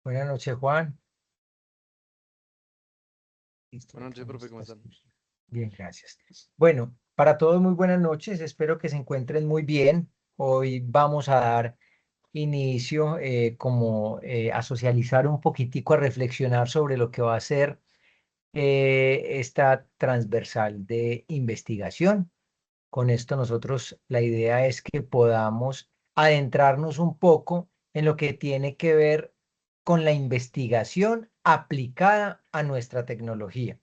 Buenas noches, Juan. Listo, Buenas noches, ¿cómo profe, ¿cómo estás? están? Bien, gracias. Bueno, para todos muy buenas noches. Espero que se encuentren muy bien. Hoy vamos a dar inicio a socializar un poquitico, a reflexionar sobre lo que va a ser esta transversal de investigación. Con esto la idea es que podamos adentrarnos un poco en lo que tiene que ver con la investigación aplicada a nuestra tecnología.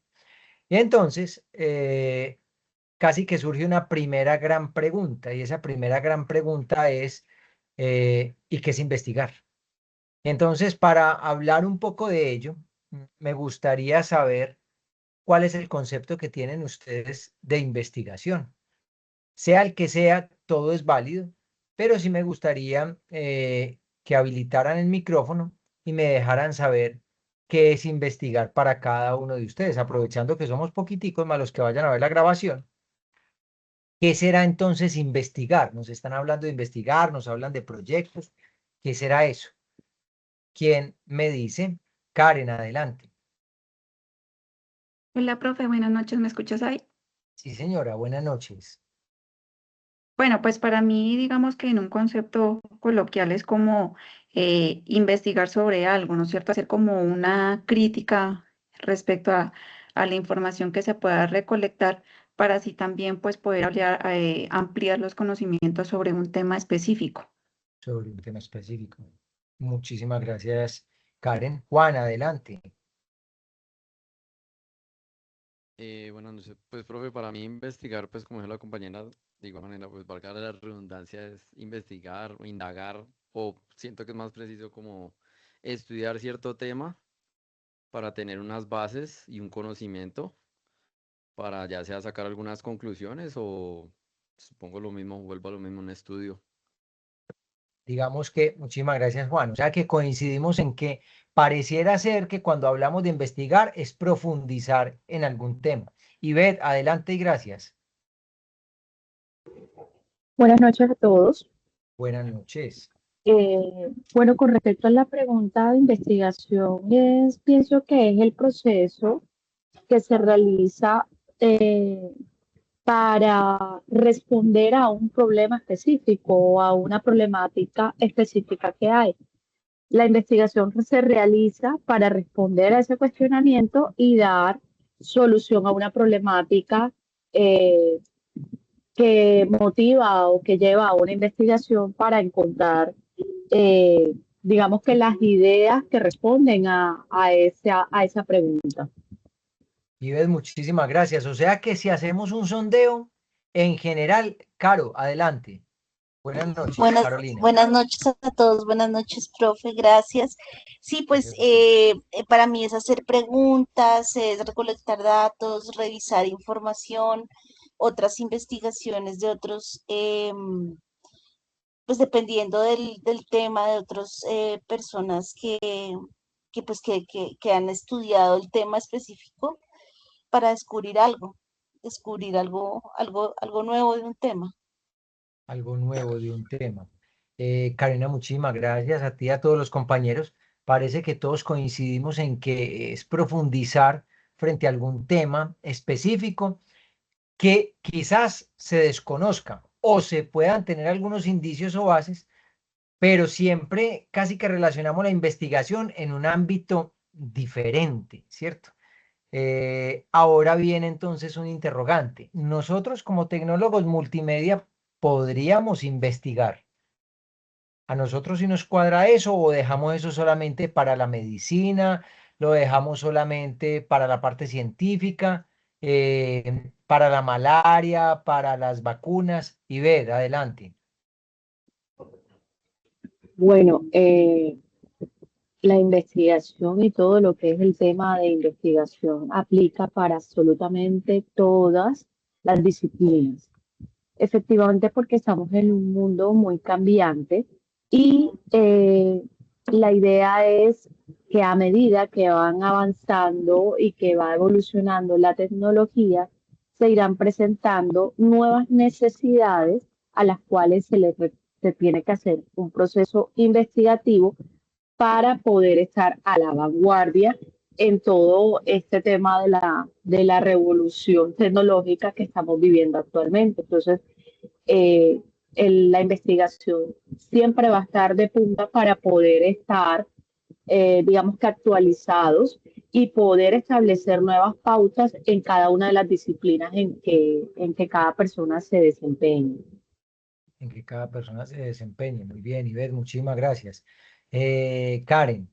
Y entonces, casi que surge una primera gran pregunta, y esa primera gran pregunta es, ¿y qué es investigar? Entonces, para hablar un poco de ello, me gustaría saber cuál es el concepto que tienen ustedes de investigación. Sea el que sea, todo es válido, pero sí me gustaría que habilitaran el micrófono y me dejaran saber qué es investigar para cada uno de ustedes, aprovechando que somos poquiticos más los que vayan a ver la grabación. ¿Qué será entonces investigar? Nos están hablando de investigar, nos hablan de proyectos. ¿Qué será eso? ¿Quién me dice? Karen, adelante. Hola, profe, buenas noches, ¿me escuchas ahí? Sí, señora, buenas noches. Bueno, pues para mí, digamos que en un concepto coloquial es como investigar sobre algo, ¿no es cierto? Hacer como una crítica respecto a la información que se pueda recolectar para así también pues poder ampliar los conocimientos sobre un tema específico. Sobre un tema específico. Muchísimas gracias, Karen. Juan, adelante. Bueno, no sé, pues, profe, para mí investigar, pues, como dijo la compañera, de igual manera, pues, valga la redundancia, es investigar o indagar, o siento que es más preciso como estudiar cierto tema para tener unas bases y un conocimiento para ya sea sacar algunas conclusiones o supongo lo mismo, vuelvo a lo mismo, un estudio. Digamos que, muchísimas gracias, Juan. O sea que coincidimos en que pareciera ser que cuando hablamos de investigar es profundizar en algún tema. Ivette, adelante y gracias. Buenas noches a todos. Buenas noches. Bueno, con respecto a la pregunta de investigación, pienso que es el proceso que se realiza eh, para responder a un problema específico o a una problemática específica que hay. La investigación se realiza para responder a ese cuestionamiento y dar solución a una problemática eh, que motiva o que lleva a una investigación para encontrar, eh, digamos que las ideas que responden a esa pregunta. Ivette, muchísimas gracias. O sea que si hacemos un sondeo, en general, Caro, adelante. Buenas noches, Buenas, Carolina. buenas noches a todos, buenas noches, profe, gracias. Sí, pues Gracias a ti. para mí es hacer preguntas, es recolectar datos, revisar información, otras investigaciones de otros, pues dependiendo del tema de otras personas que han estudiado el tema específico para descubrir algo nuevo de un tema. Algo nuevo de un tema. Karina, muchísimas gracias a ti y a todos los compañeros. Parece que todos coincidimos en que es profundizar frente a algún tema específico que quizás se desconozca o se puedan tener algunos indicios o bases, pero siempre casi que relacionamos la investigación en un ámbito diferente, ¿cierto? Ahora viene entonces un interrogante. Nosotros como tecnólogos multimedia podríamos investigar. ¿A nosotros si nos cuadra eso o dejamos eso solamente para la medicina? ¿Lo dejamos solamente para la parte científica? ¿Para la malaria? ¿Para las vacunas? Y ver, adelante. Bueno, la investigación y todo lo que es el tema de investigación aplica para absolutamente todas las disciplinas. Efectivamente, porque estamos en un mundo muy cambiante y la idea es que a medida que van avanzando y que va evolucionando la tecnología, se irán presentando nuevas necesidades a las cuales se tiene que hacer un proceso investigativo para poder estar a la vanguardia en todo este tema de la revolución tecnológica que estamos viviendo actualmente. Entonces, eh, la investigación siempre va a estar de punta para poder estar, digamos que actualizados y poder establecer nuevas pautas en cada una de las disciplinas en que cada persona se desempeñe. En que cada persona se desempeñe. Muy bien, Ivette, muchísimas gracias. Karen,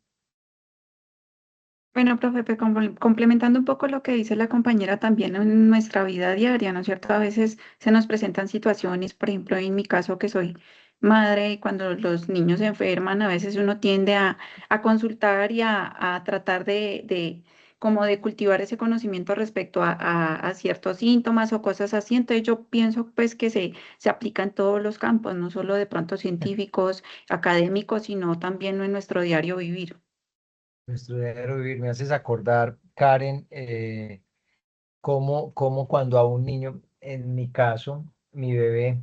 Bueno, profe, pues complementando un poco lo que dice la compañera también en nuestra vida diaria, ¿no es cierto? A veces se nos presentan situaciones, por ejemplo, en mi caso que soy madre, y cuando los niños se enferman, a veces uno tiende a consultar y a tratar como de cultivar ese conocimiento respecto a ciertos síntomas o cosas así. Entonces yo pienso pues que se aplica en todos los campos, no solo de pronto científicos, académicos, sino también en nuestro diario vivir. nuestro diario vivir, me haces acordar, Karen, cómo cuando a un niño, en mi caso, mi bebé,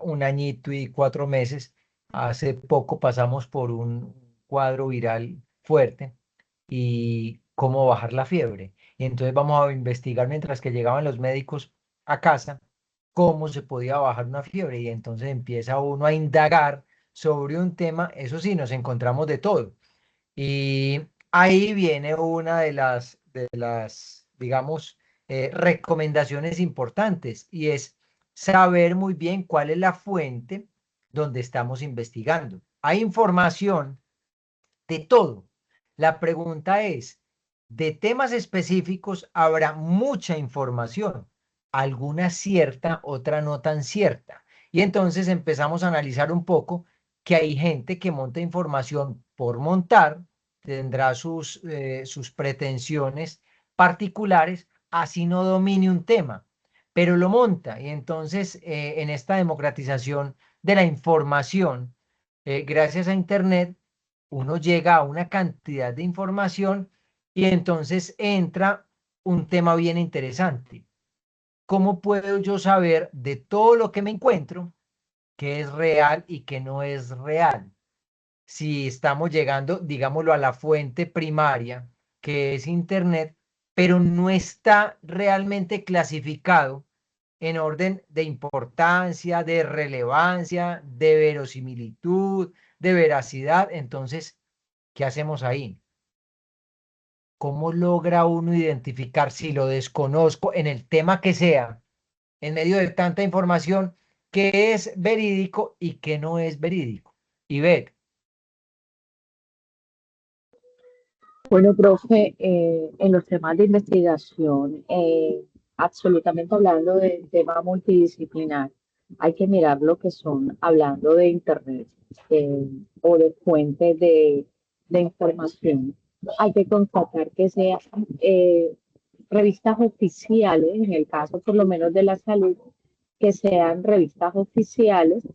1 añito y 4 meses, hace poco pasamos por un cuadro viral fuerte y cómo bajar la fiebre. Y entonces vamos a investigar mientras que llegaban los médicos a casa cómo se podía bajar una fiebre. Y entonces empieza uno a indagar sobre un tema, eso sí, nos encontramos de todo. Y ahí viene una digamos, recomendaciones importantes y es saber muy bien cuál es la fuente donde estamos investigando. Hay información de todo. La pregunta es, de temas específicos habrá mucha información, alguna cierta, otra no tan cierta. Y entonces empezamos a analizar un poco que hay gente que monta información por montar, tendrá sus pretensiones particulares, así no domine un tema, pero lo monta. Y entonces en esta democratización de la información, gracias a Internet, uno llega a una cantidad de información y entonces entra un tema bien interesante. ¿Cómo puedo yo saber de todo lo que me encuentro qué es real y qué no es real? Si estamos llegando, digámoslo, a la fuente primaria, que es Internet, pero no está realmente clasificado en orden de importancia, de relevancia, de verosimilitud, de veracidad, entonces, ¿qué hacemos ahí? ¿Cómo logra uno identificar si lo desconozco en el tema que sea, en medio de tanta información, qué es verídico y qué no es verídico? Y ver, Bueno, profe, en los temas de investigación, absolutamente hablando de tema multidisciplinar, hay que mirar lo que son, hablando de Internet o de fuentes de información. Hay que constatar que sean revistas oficiales, en el caso por lo menos de la salud, que sean revistas oficiales,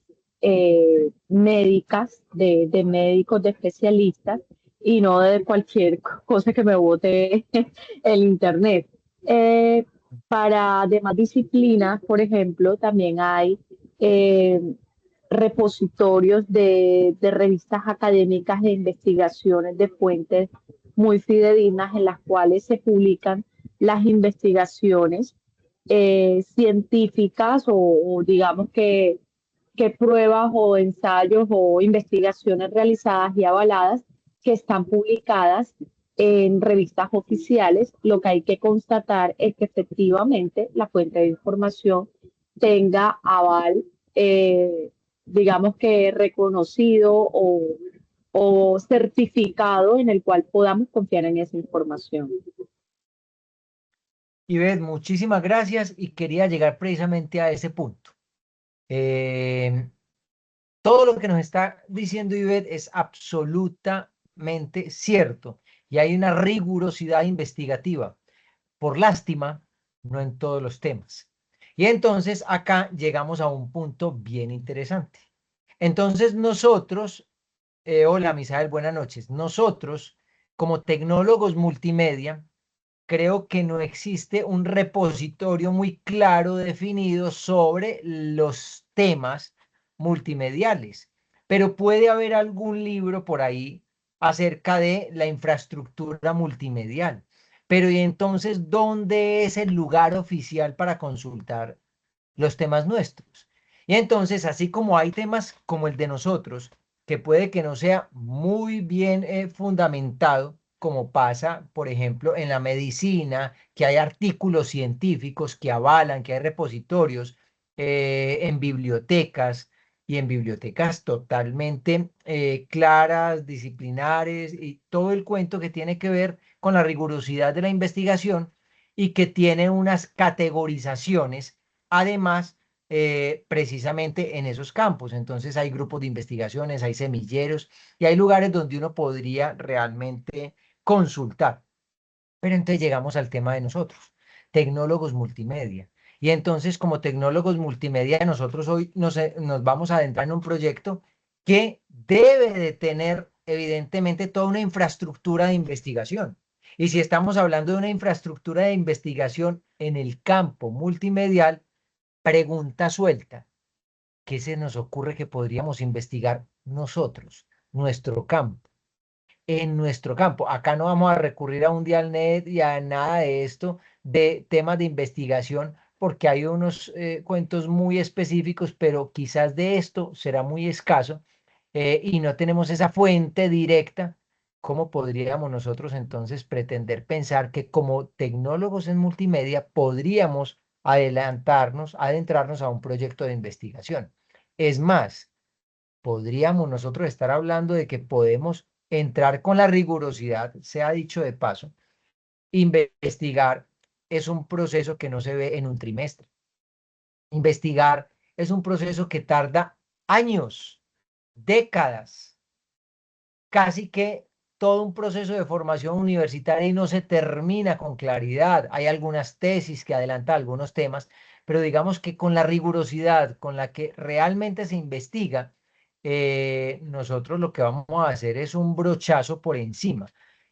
médicas, de médicos, de especialistas, y no de cualquier cosa que me bote el internet. Para demás disciplinas, por ejemplo, también hay eh, repositorios de revistas académicas e investigaciones de fuentes muy fidedignas en las cuales se publican las investigaciones científicas o digamos que pruebas o ensayos o investigaciones realizadas y avaladas que están publicadas en revistas oficiales. Lo que hay que constatar es que efectivamente la fuente de información tenga aval, digamos que reconocido o certificado en el cual podamos confiar en esa información. Ivette, muchísimas gracias y quería llegar precisamente a ese punto. Eh, Todo lo que nos está diciendo Ivette es absolutamente cierto y hay una rigurosidad investigativa. Por lástima, no en todos los temas. Y entonces acá llegamos a un punto bien interesante. Entonces nosotros, hola Misael, buenas noches. Nosotros, como tecnólogos multimedia, creo que no existe un repositorio muy claro definido sobre los temas multimediales, pero puede haber algún libro por ahí, acerca de la infraestructura multimedial. Pero ¿y entonces dónde es el lugar oficial para consultar los temas nuestros? Y entonces, así como hay temas como el de nosotros, que puede que no sea muy bien fundamentado, como pasa, por ejemplo, en la medicina, que hay artículos científicos que avalan, que hay repositorios en bibliotecas y en bibliotecas totalmente claras, disciplinares y todo el cuento que tiene que ver con la rigurosidad de la investigación y que tiene unas categorizaciones, además, precisamente en esos campos. Entonces hay grupos de investigaciones, hay semilleros y hay lugares donde uno podría realmente consultar. Pero entonces llegamos al tema de nosotros, tecnólogos multimedia. Y entonces, como tecnólogos multimedia, nosotros hoy nos vamos a adentrar en un proyecto que debe de tener, evidentemente, toda una infraestructura de investigación. Y si estamos hablando de una infraestructura de investigación en el campo multimedial, pregunta suelta, ¿qué se nos ocurre que podríamos investigar nosotros, nuestro campo? En nuestro campo. Acá no vamos a recurrir a un Dialnet y a nada de esto de temas de investigación, porque hay unos cuentos muy específicos, pero quizás de esto será muy escaso y no tenemos esa fuente directa. ¿Cómo podríamos nosotros entonces pretender pensar que como tecnólogos en multimedia podríamos adentrarnos a un proyecto de investigación? Es más, podríamos nosotros estar hablando de que podemos entrar con la rigurosidad, se ha dicho de paso, investigar es un proceso que no se ve en un trimestre. Investigar es un proceso que tarda años, décadas, casi que todo un proceso de formación universitaria y no se termina con claridad. Hay algunas tesis que adelantan algunos temas, pero digamos que con la rigurosidad con la que realmente se investiga, nosotros lo que vamos a hacer es un brochazo por encima.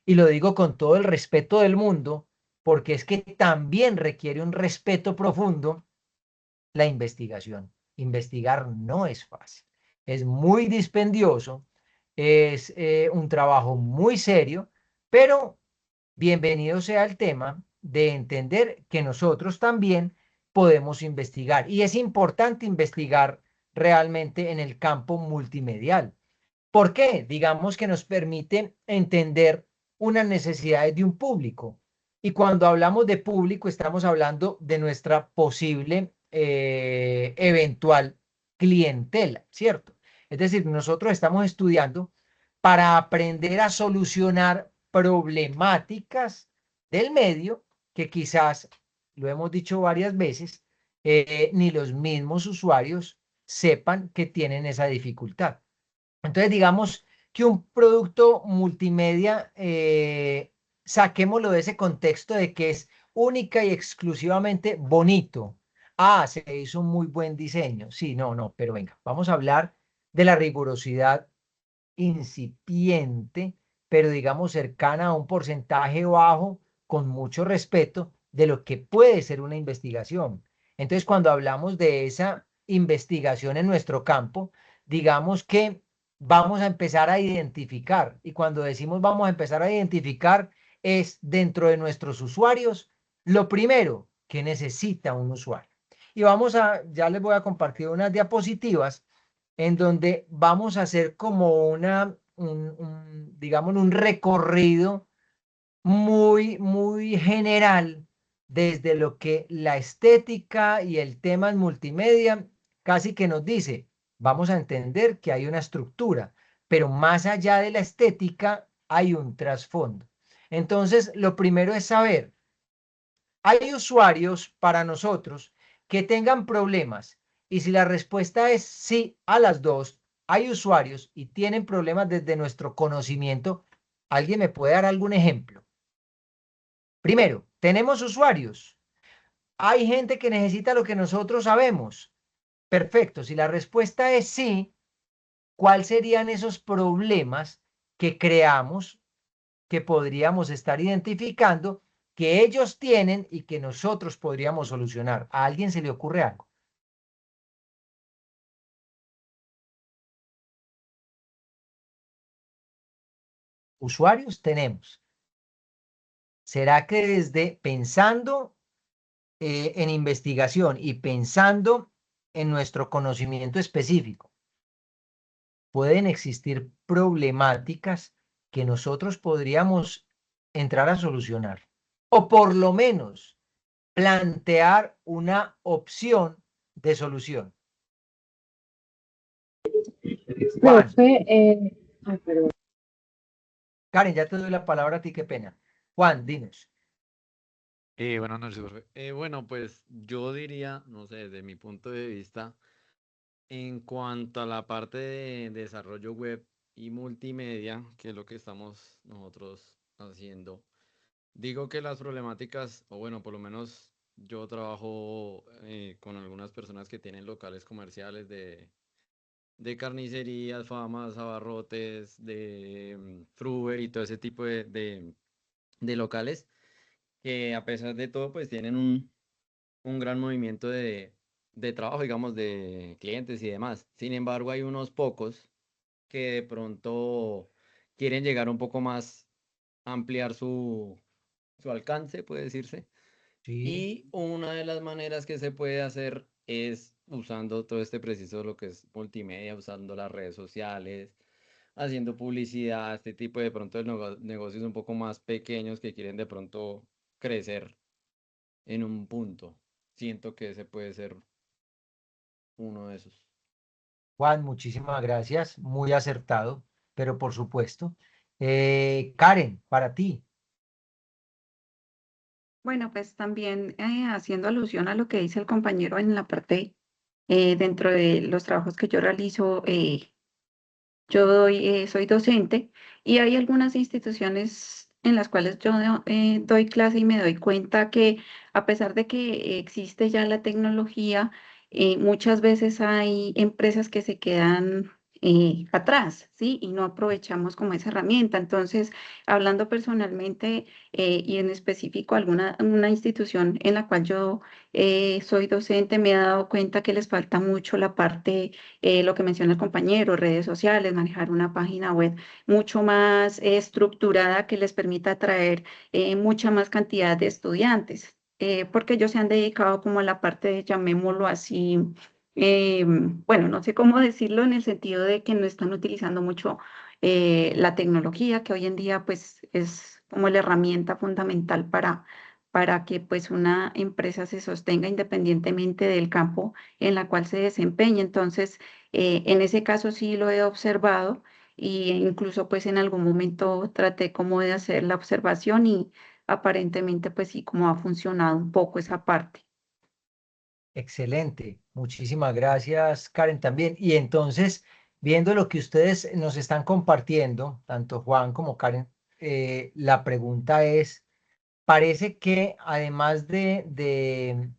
Y lo digo con todo el respeto del mundo, porque es que también requiere un respeto profundo la investigación. Investigar no es fácil, es muy dispendioso, es un trabajo muy serio, pero bienvenido sea el tema de entender que nosotros también podemos investigar y es importante investigar realmente en el campo multimedial. ¿Por qué? Digamos que nos permite entender unas necesidades de un público. Y cuando hablamos de público, estamos hablando de nuestra posible eventual clientela, ¿cierto? Es decir, nosotros estamos estudiando para aprender a solucionar problemáticas del medio que quizás, lo hemos dicho varias veces, ni los mismos usuarios sepan que tienen esa dificultad. Entonces, digamos que un producto multimedia, saquémoslo de ese contexto de que es única y exclusivamente bonito. Ah, se hizo un muy buen diseño. Sí, no, no, pero venga, vamos a hablar de la rigurosidad incipiente, pero digamos cercana a un porcentaje bajo, con mucho respeto de lo que puede ser una investigación. Entonces, cuando hablamos de esa investigación en nuestro campo, digamos que vamos a empezar a identificar, y cuando decimos vamos a empezar a identificar, es dentro de nuestros usuarios, lo primero que necesita un usuario. Y ya les voy a compartir unas diapositivas en donde vamos a hacer como digamos, un recorrido muy general desde lo que la estética y el tema en multimedia casi que nos dice, vamos a entender que hay una estructura, pero más allá de la estética hay un trasfondo. Entonces, lo primero es saber, hay usuarios para nosotros que tengan problemas y si la respuesta es sí a las dos, hay usuarios y tienen problemas desde nuestro conocimiento. ¿Alguien me puede dar algún ejemplo? Primero, tenemos usuarios. Hay gente que necesita lo que nosotros sabemos. Perfecto. Si la respuesta es sí, ¿cuáles serían esos problemas que creamos, que podríamos estar identificando, que ellos tienen y que nosotros podríamos solucionar? ¿A alguien se le ocurre algo? usuarios tenemos. ¿Será que desde pensando en investigación y pensando en nuestro conocimiento específico, pueden existir problemáticas que nosotros podríamos entrar a solucionar? O por lo menos plantear una opción de solución. Juan, Profe, perdón. Karen, ya te doy la palabra a ti, qué pena. Juan, dinos. Buenas noches, profe. Bueno, pues yo diría, no sé, desde mi punto de vista, en cuanto a la parte de desarrollo web y multimedia, que es lo que estamos nosotros haciendo, digo que las problemáticas, o bueno, por lo menos yo trabajo con algunas personas que tienen locales comerciales de carnicerías, famas, abarrotes, de fruver y todo ese tipo de locales, que a pesar de todo, pues tienen un gran movimiento de trabajo, digamos, de clientes y demás. Sin embargo, hay unos pocos que de pronto quieren llegar un poco más, ampliar su alcance, puede decirse. Sí, Y una de las maneras que se puede hacer es usando todo este preciso, lo que es multimedia, usando las redes sociales, haciendo publicidad, este tipo de pronto de negocios un poco más pequeños que quieren de pronto crecer en un punto. Siento que ese puede ser uno de esos. Juan, muchísimas gracias, muy acertado, pero por supuesto. Karen, para ti. Bueno, pues también haciendo alusión a lo que dice el compañero en la parte dentro de los trabajos que yo realizo, soy docente y hay algunas instituciones en las cuales yo doy clase y me doy cuenta que a pesar de que existe ya la tecnología, muchas veces hay empresas que se quedan atrás, ¿sí? Y no aprovechamos como esa herramienta. Entonces, hablando personalmente y en específico una institución en la cual yo soy docente, me he dado cuenta que les falta mucho la parte lo que menciona el compañero, redes sociales, manejar una página web mucho más estructurada que les permita atraer mucha más cantidad de estudiantes, porque ellos se han dedicado como a la parte de, llamémoslo así, bueno, no sé cómo decirlo en el sentido de que no están utilizando mucho la tecnología, que hoy en día pues es como la herramienta fundamental para que pues una empresa se sostenga independientemente del campo en la cual se desempeña. Entonces, en ese caso sí lo he observado y incluso pues en algún momento traté como de hacer la observación y aparentemente pues sí como ha funcionado un poco esa parte. Excelente, muchísimas gracias, Karen, también. Y entonces, viendo lo que ustedes nos están compartiendo, tanto Juan como Karen, la pregunta es, parece que además de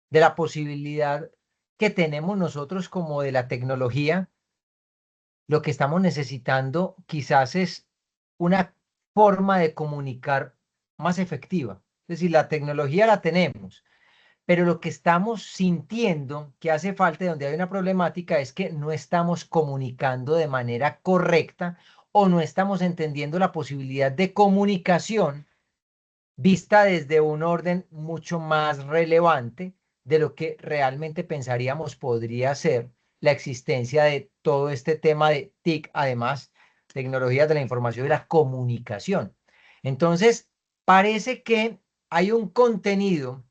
la posibilidad que tenemos nosotros como de la tecnología, lo que estamos necesitando quizás es una forma de comunicar más efectiva. Es decir, la tecnología la tenemos, pero lo que estamos sintiendo que hace falta, y donde hay una problemática, es que no estamos comunicando de manera correcta o no estamos entendiendo la posibilidad de comunicación vista desde un orden mucho más relevante de lo que realmente pensaríamos podría ser la existencia de todo este tema de TIC, además, tecnologías de la información y la comunicación. Entonces, parece que hay un contenido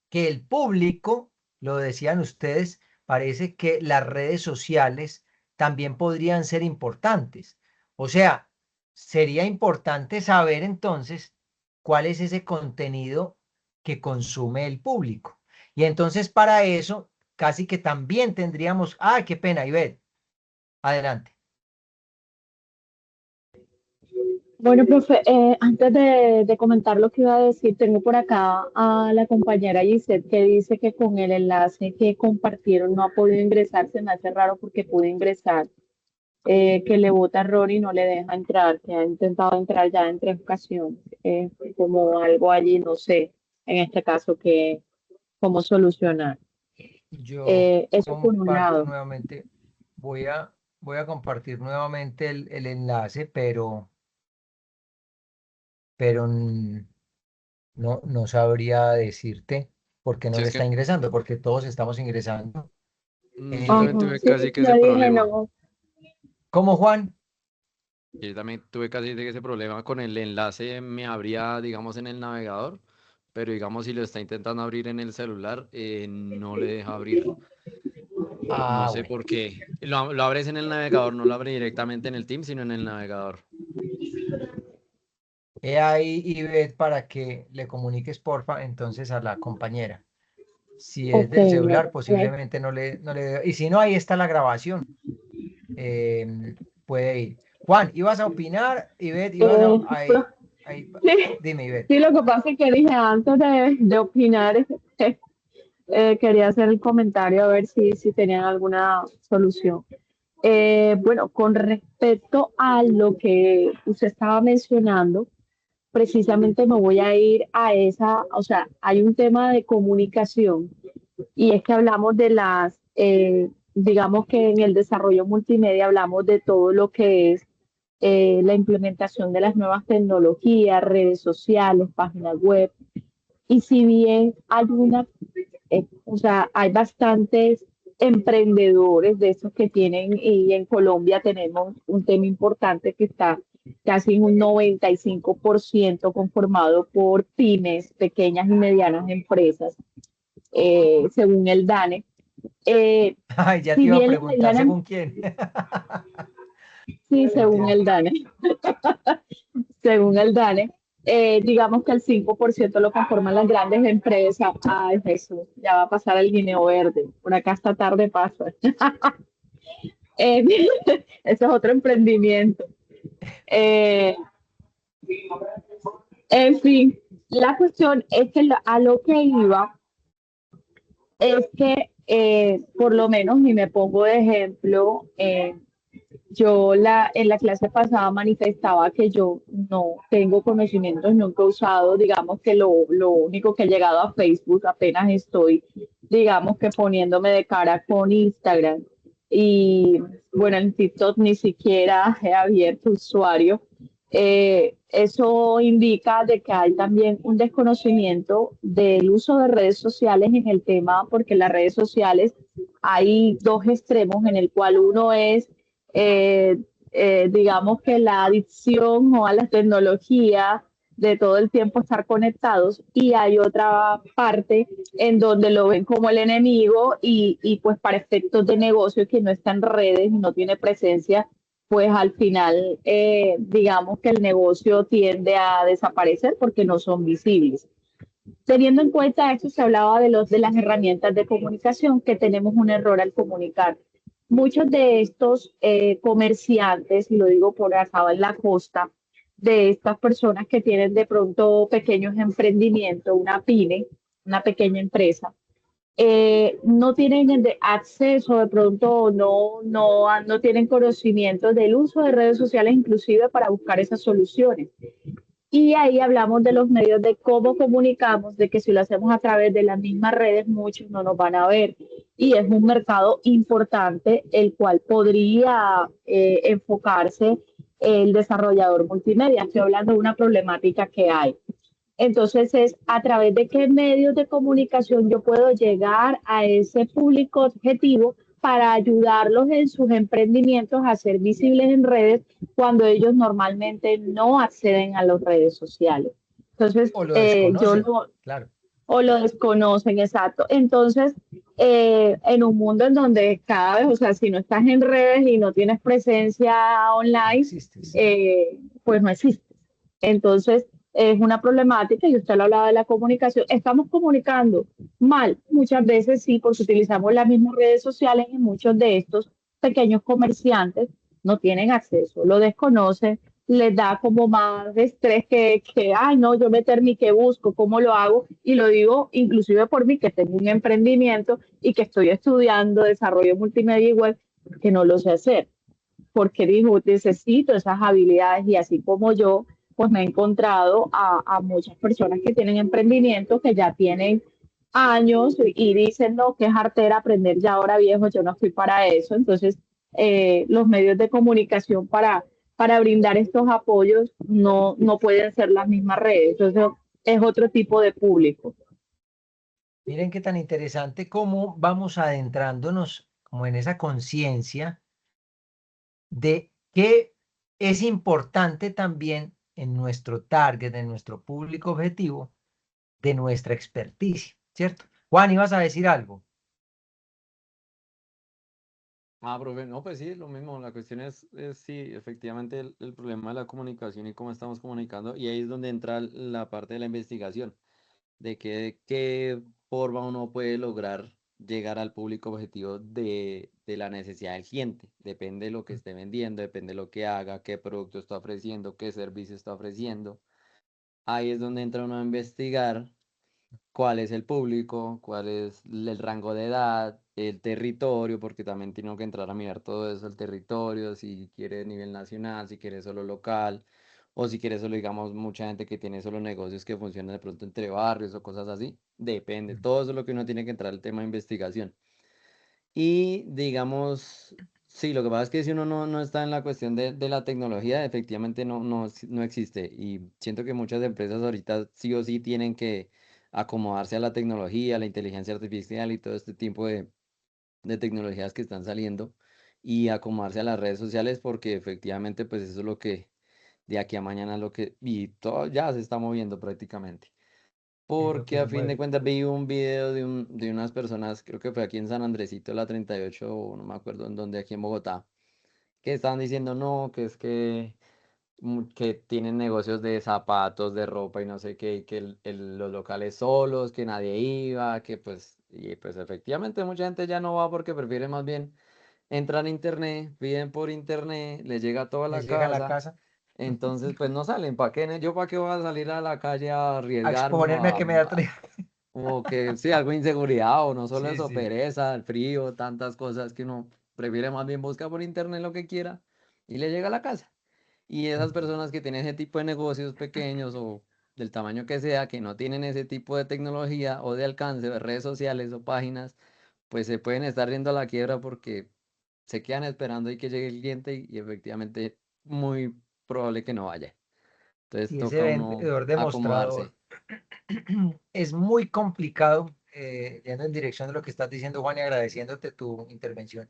que el público, lo decían ustedes, parece que las redes sociales también podrían ser importantes. O sea, sería importante saber entonces cuál es ese contenido que consume el público. Y entonces para eso, casi que también tendríamos, qué pena, Ivette, adelante. Bueno, profe, antes de comentar lo que iba a decir, tengo por acá a la compañera Gisette que dice que con el enlace que compartieron no ha podido ingresar. Se me hace raro porque pudo ingresar, que le bota error y no le deja entrar, que ha intentado entrar ya en 3 ocasiones, como algo allí, no sé, en este caso, que cómo solucionar. Yo Eso por un comparto lado. nuevamente, voy a, voy a compartir nuevamente el enlace, pero pero no sabría decirte por qué no Sí, le es está que ingresando, porque todos estamos ingresando. yo también Eh, Ajá, tuve sí, casi que yo ese dije problema. no. ¿Cómo, Juan? Yo también tuve casi que ese problema con el enlace, me abría, digamos, en el navegador, pero digamos, si lo está intentando abrir en el celular, no le deja abrir. No Ah, sé bueno. por qué. Lo abres en el navegador, no lo abre directamente en el Teams, sino en el navegador. He ahí, Ivette, para que le comuniques, porfa, entonces a la compañera. Si es Ok, del lo celular, haré. posiblemente no le. Y si no, ahí está la grabación. Puede ir. Juan, ¿ibas a opinar? Ivette, ibas a. Pero, sí, Dime, Ivette. sí, lo que pasa es que dije antes de opinar, quería hacer el comentario a ver si tenían alguna solución. Bueno, con respecto a lo que usted estaba mencionando, precisamente me voy a ir a esa, o sea, hay un tema de comunicación y es que hablamos de digamos que en el desarrollo multimedia hablamos de todo lo que es la implementación de las nuevas tecnologías, redes sociales, páginas web. Y si bien hay o sea, hay bastantes emprendedores de esos que tienen, y en Colombia tenemos un tema importante que está casi en un 95% conformado por pymes, pequeñas y medianas empresas, según el DANE. Eh, Ay, ya te si iba a bien las preguntar, medianas, ¿según quién? sí, según Mentira. el DANE, según el DANE, digamos que el 5% lo conforman las grandes empresas. Ay, Jesús, ya va a pasar el guineo verde. Por acá esta tarde pasa. Eh, ese es otro emprendimiento. Eh, en fin, la cuestión es que a lo que iba es que, por lo menos, y me pongo de ejemplo, en la clase pasada manifestaba que yo no tengo conocimientos, nunca he usado, digamos que lo único que he llegado a Facebook, apenas estoy, digamos que poniéndome de cara con Instagram. Y bueno, en TikTok ni siquiera he abierto usuario. Eso indica de que hay también un desconocimiento del uso de redes sociales en el tema, porque en las redes sociales hay dos extremos en el cual uno es eh, digamos que la adicción o a la tecnología de todo el tiempo estar conectados, y hay otra parte en donde lo ven como el enemigo y pues para efectos de negocio que no está en redes y no tiene presencia, pues al final digamos que el negocio tiende a desaparecer porque no son visibles. Teniendo en cuenta esto, se hablaba de las herramientas de comunicación, que tenemos un error al comunicar. Muchos de estos comerciantes, y lo digo por acá en la costa, de estas personas que tienen de pronto pequeños emprendimientos, una pyme, una pequeña empresa, no tienen acceso, de pronto no tienen conocimiento del uso de redes sociales inclusive para buscar esas soluciones. Y ahí hablamos de los medios, de cómo comunicamos, de que si lo hacemos a través de las mismas redes, muchos no nos van a ver. Y es un mercado importante, el cual podría enfocarse el desarrollador multimedia. Estoy hablando de una problemática que hay. Entonces, es a través de qué medios de comunicación yo puedo llegar a ese público objetivo para ayudarlos en sus emprendimientos a ser visibles en redes cuando ellos normalmente no acceden a las redes sociales. Entonces, O lo desconocen, claro. o lo desconocen, exacto. Entonces, en un mundo en donde cada vez, o sea, si no estás en redes y no tienes presencia No online, existes. pues no existes. Entonces, es una problemática, y usted lo hablaba de la comunicación. Estamos comunicando mal, muchas veces sí, porque utilizamos las mismas redes sociales, y muchos de estos pequeños comerciantes no tienen acceso, lo desconocen, les da como más estrés ay, no, yo meterme, qué busco, cómo lo hago, y lo digo inclusive por mí, que tengo un emprendimiento y que estoy estudiando desarrollo multimedia igual, que no lo sé hacer, porque dijo, necesito esas habilidades, y así como yo, pues me he encontrado a muchas personas que tienen emprendimientos que ya tienen años y dicen, no, que es artera aprender ya ahora viejo, yo no estoy para eso. Entonces, los medios de comunicación para brindar estos apoyos no pueden ser las mismas redes. Entonces, es otro tipo de público. Miren qué tan interesante cómo vamos adentrándonos como en esa conciencia de que es importante también en nuestro target, en nuestro público objetivo, de nuestra experticia, ¿cierto? Juan, ibas a decir algo. Profe, no, pues sí, lo mismo. La cuestión es sí, efectivamente el problema de la comunicación y cómo estamos comunicando. Y ahí es donde entra la parte de la investigación, de qué forma uno puede lograr llegar al público objetivo de la necesidad del cliente. Depende de lo que esté vendiendo, depende de lo que haga, qué producto está ofreciendo, qué servicio está ofreciendo. Ahí es donde entra uno a investigar cuál es el público, cuál es el rango de edad, el territorio, porque también tiene que entrar a mirar todo eso, el territorio, si quiere nivel nacional, si quiere solo local, o si quiere solo, digamos, mucha gente que tiene solo negocios que funcionan de pronto entre barrios o cosas así, depende, todo eso es lo que uno tiene que entrar al tema de investigación. Y digamos, sí, lo que pasa es que si uno no está en la cuestión de la tecnología, efectivamente no existe. Y siento que muchas empresas ahorita sí o sí tienen que acomodarse a la tecnología, a la inteligencia artificial y todo este tipo de tecnologías que están saliendo y acomodarse a las redes sociales porque efectivamente pues eso es lo que de aquí a mañana es lo que, y todo ya se está moviendo prácticamente. Es lo que Porque se a fin de mueve. cuentas vi un video de unas personas, creo que fue aquí en San Andresito, la 38 o no me acuerdo en dónde, aquí en Bogotá, que estaban diciendo no, que es que tienen negocios de zapatos, de ropa y no sé qué, y que los locales solos, que nadie iba, que pues, y pues efectivamente mucha gente ya no va porque prefiere más bien entrar a internet, piden por internet, les llega toda Les la llega a la casa, casa entonces pues no salen, ¿para qué? ¿Yo para qué voy a salir a la calle a a arriesgarme o exponerme a que me da o que sí, algo de inseguridad, o no solo Sí, eso, sí. pereza, el frío, tantas cosas que uno prefiere más bien buscar por internet lo que quiera y le llega a la casa? Y esas personas que tienen ese tipo de negocios pequeños o del tamaño que sea, que no tienen ese tipo de tecnología o de alcance de redes sociales o páginas, pues se pueden estar yendo a la quiebra porque se quedan esperando y que llegue el cliente y efectivamente muy probable que no vaya. Entonces Y ese toca uno vendedor acomodarse. demostrador es muy complicado, yendo en dirección de lo que estás diciendo, Juan, y agradeciéndote tu intervención.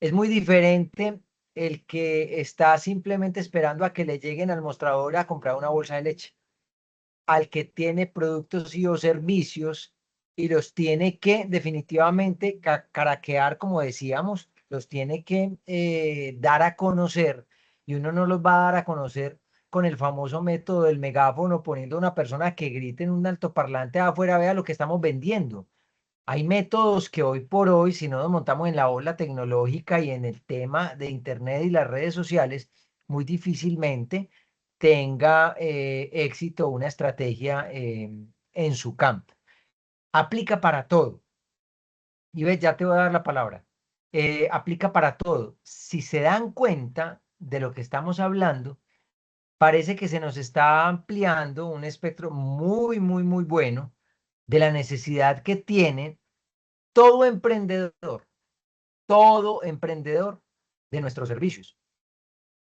Es muy diferente el que está simplemente esperando a que le lleguen al mostrador a comprar una bolsa de leche, al que tiene productos y o servicios y los tiene que definitivamente caraquear, como decíamos, los tiene que dar a conocer, y uno no los va a dar a conocer con el famoso método del megáfono, poniendo a una persona que grite en un altoparlante afuera, vea lo que estamos vendiendo. Hay métodos que hoy por hoy, si no nos montamos en la ola tecnológica y en el tema de Internet y las redes sociales, muy difícilmente tenga éxito una estrategia en su campo. Aplica para todo. Y ves, ya te voy a dar la palabra. Aplica para todo. Si se dan cuenta de lo que estamos hablando, parece que se nos está ampliando un espectro muy, muy, muy bueno de la necesidad que tiene todo emprendedor, todo emprendedor de nuestros servicios.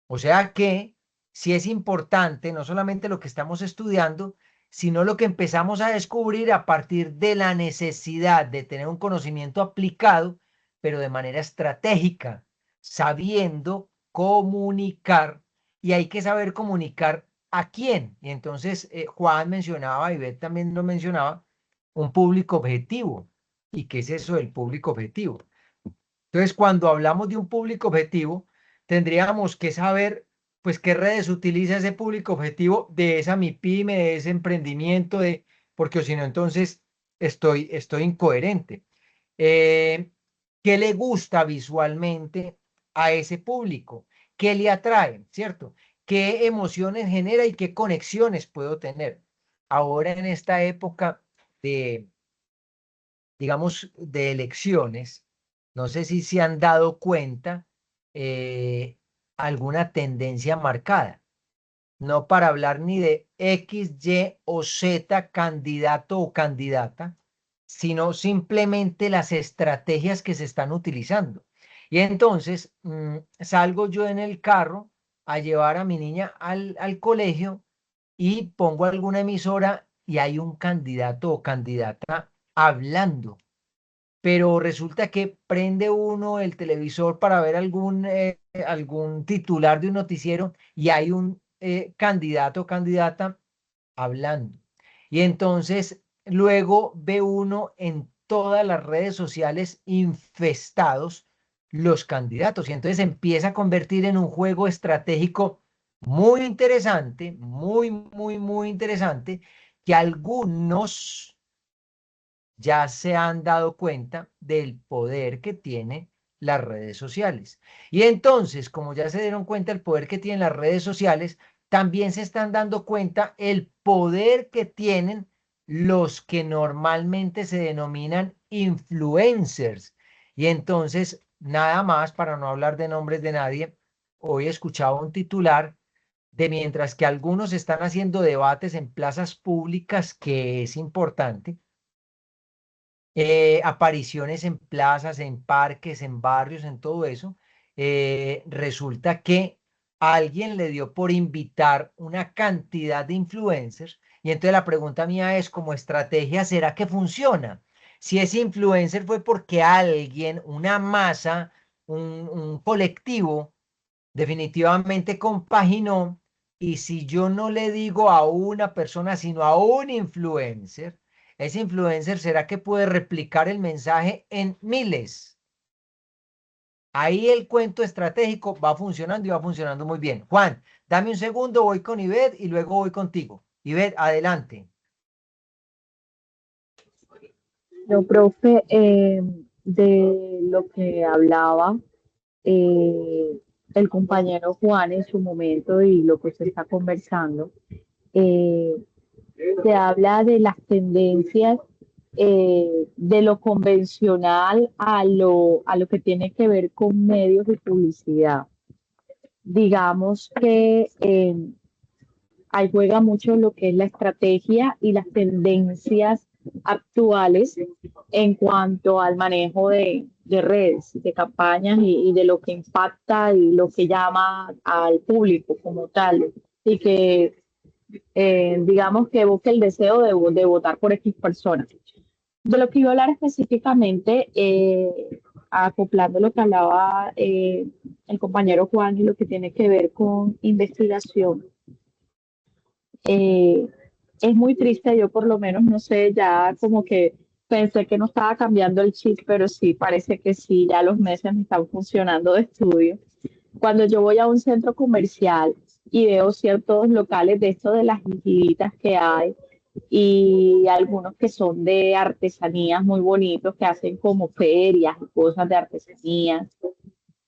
O sea que si es importante no solamente lo que estamos estudiando, sino lo que empezamos a descubrir a partir de la necesidad de tener un conocimiento aplicado, pero de manera estratégica, sabiendo comunicar. Y hay que saber comunicar a quién. Y entonces Juan mencionaba, y Beth también lo mencionaba, un público objetivo. ¿Y qué es eso del público objetivo? Entonces, cuando hablamos de un público objetivo, tendríamos que saber, pues, qué redes utiliza ese público objetivo de esa MIPYME, de ese emprendimiento, porque si no, entonces estoy incoherente. Eh, ¿Qué le gusta visualmente a ese público? ¿Qué le atrae? ¿Cierto? ¿Qué emociones genera y qué conexiones puedo tener? Ahora en esta época de, digamos, de elecciones, no sé si se han dado cuenta eh, alguna tendencia marcada, no para hablar ni de X, Y o Z candidato o candidata, sino simplemente las estrategias que se están utilizando. Y entonces salgo yo en el carro a llevar a mi niña al colegio y pongo alguna emisora y hay un candidato o candidata hablando, pero resulta que prende uno el televisor para ver algún titular de un noticiero y hay un candidato o candidata hablando. Y entonces luego ve uno en todas las redes sociales infestados los candidatos y entonces empieza a convertir en un juego estratégico muy interesante, muy interesante, que algunos ya se han dado cuenta del poder que tienen las redes sociales. Y entonces, como ya se dieron cuenta del poder que tienen las redes sociales, también se están dando cuenta el poder que tienen los que normalmente se denominan influencers. Y entonces, nada más, para no hablar de nombres de nadie, hoy escuchaba un titular de mientras que algunos están haciendo debates en plazas públicas, que es importante, apariciones en plazas, en parques, en barrios, en todo eso, resulta que alguien le dio por invitar una cantidad de influencers y entonces la pregunta mía es, como estrategia, ¿será que funciona? Si ese influencer fue porque alguien, una masa, un colectivo, definitivamente compaginó, y si yo no le digo a una persona, sino a un influencer, ese influencer será que puede replicar el mensaje en miles. Ahí el cuento estratégico va funcionando y va funcionando muy bien. Juan, dame un segundo, voy con Ivette y luego voy contigo. Ivette, adelante. No, profe, de lo que hablaba eh, el compañero Juan en su momento y lo que usted está conversando, eh, se habla de las tendencias de lo convencional a lo que tiene que ver con medios de publicidad. Digamos que ahí juega mucho lo que es la estrategia y las tendencias actuales en cuanto al manejo de redes, de campañas y de lo que impacta y lo que llama al público como tal. Y que digamos que busque el deseo de votar por X personas. De lo que iba a hablar específicamente, acoplando lo que hablaba el compañero Juan y lo que tiene que ver con investigación, eh, es muy triste, yo por lo menos no sé, ya como que pensé que no estaba cambiando el chip, pero sí, parece que sí, ya los meses me están funcionando de estudio. Cuando yo voy a un centro comercial y veo ciertos locales de esto de las liquiditas que hay y algunos que son de artesanías muy bonitos, que hacen como ferias y cosas de artesanías.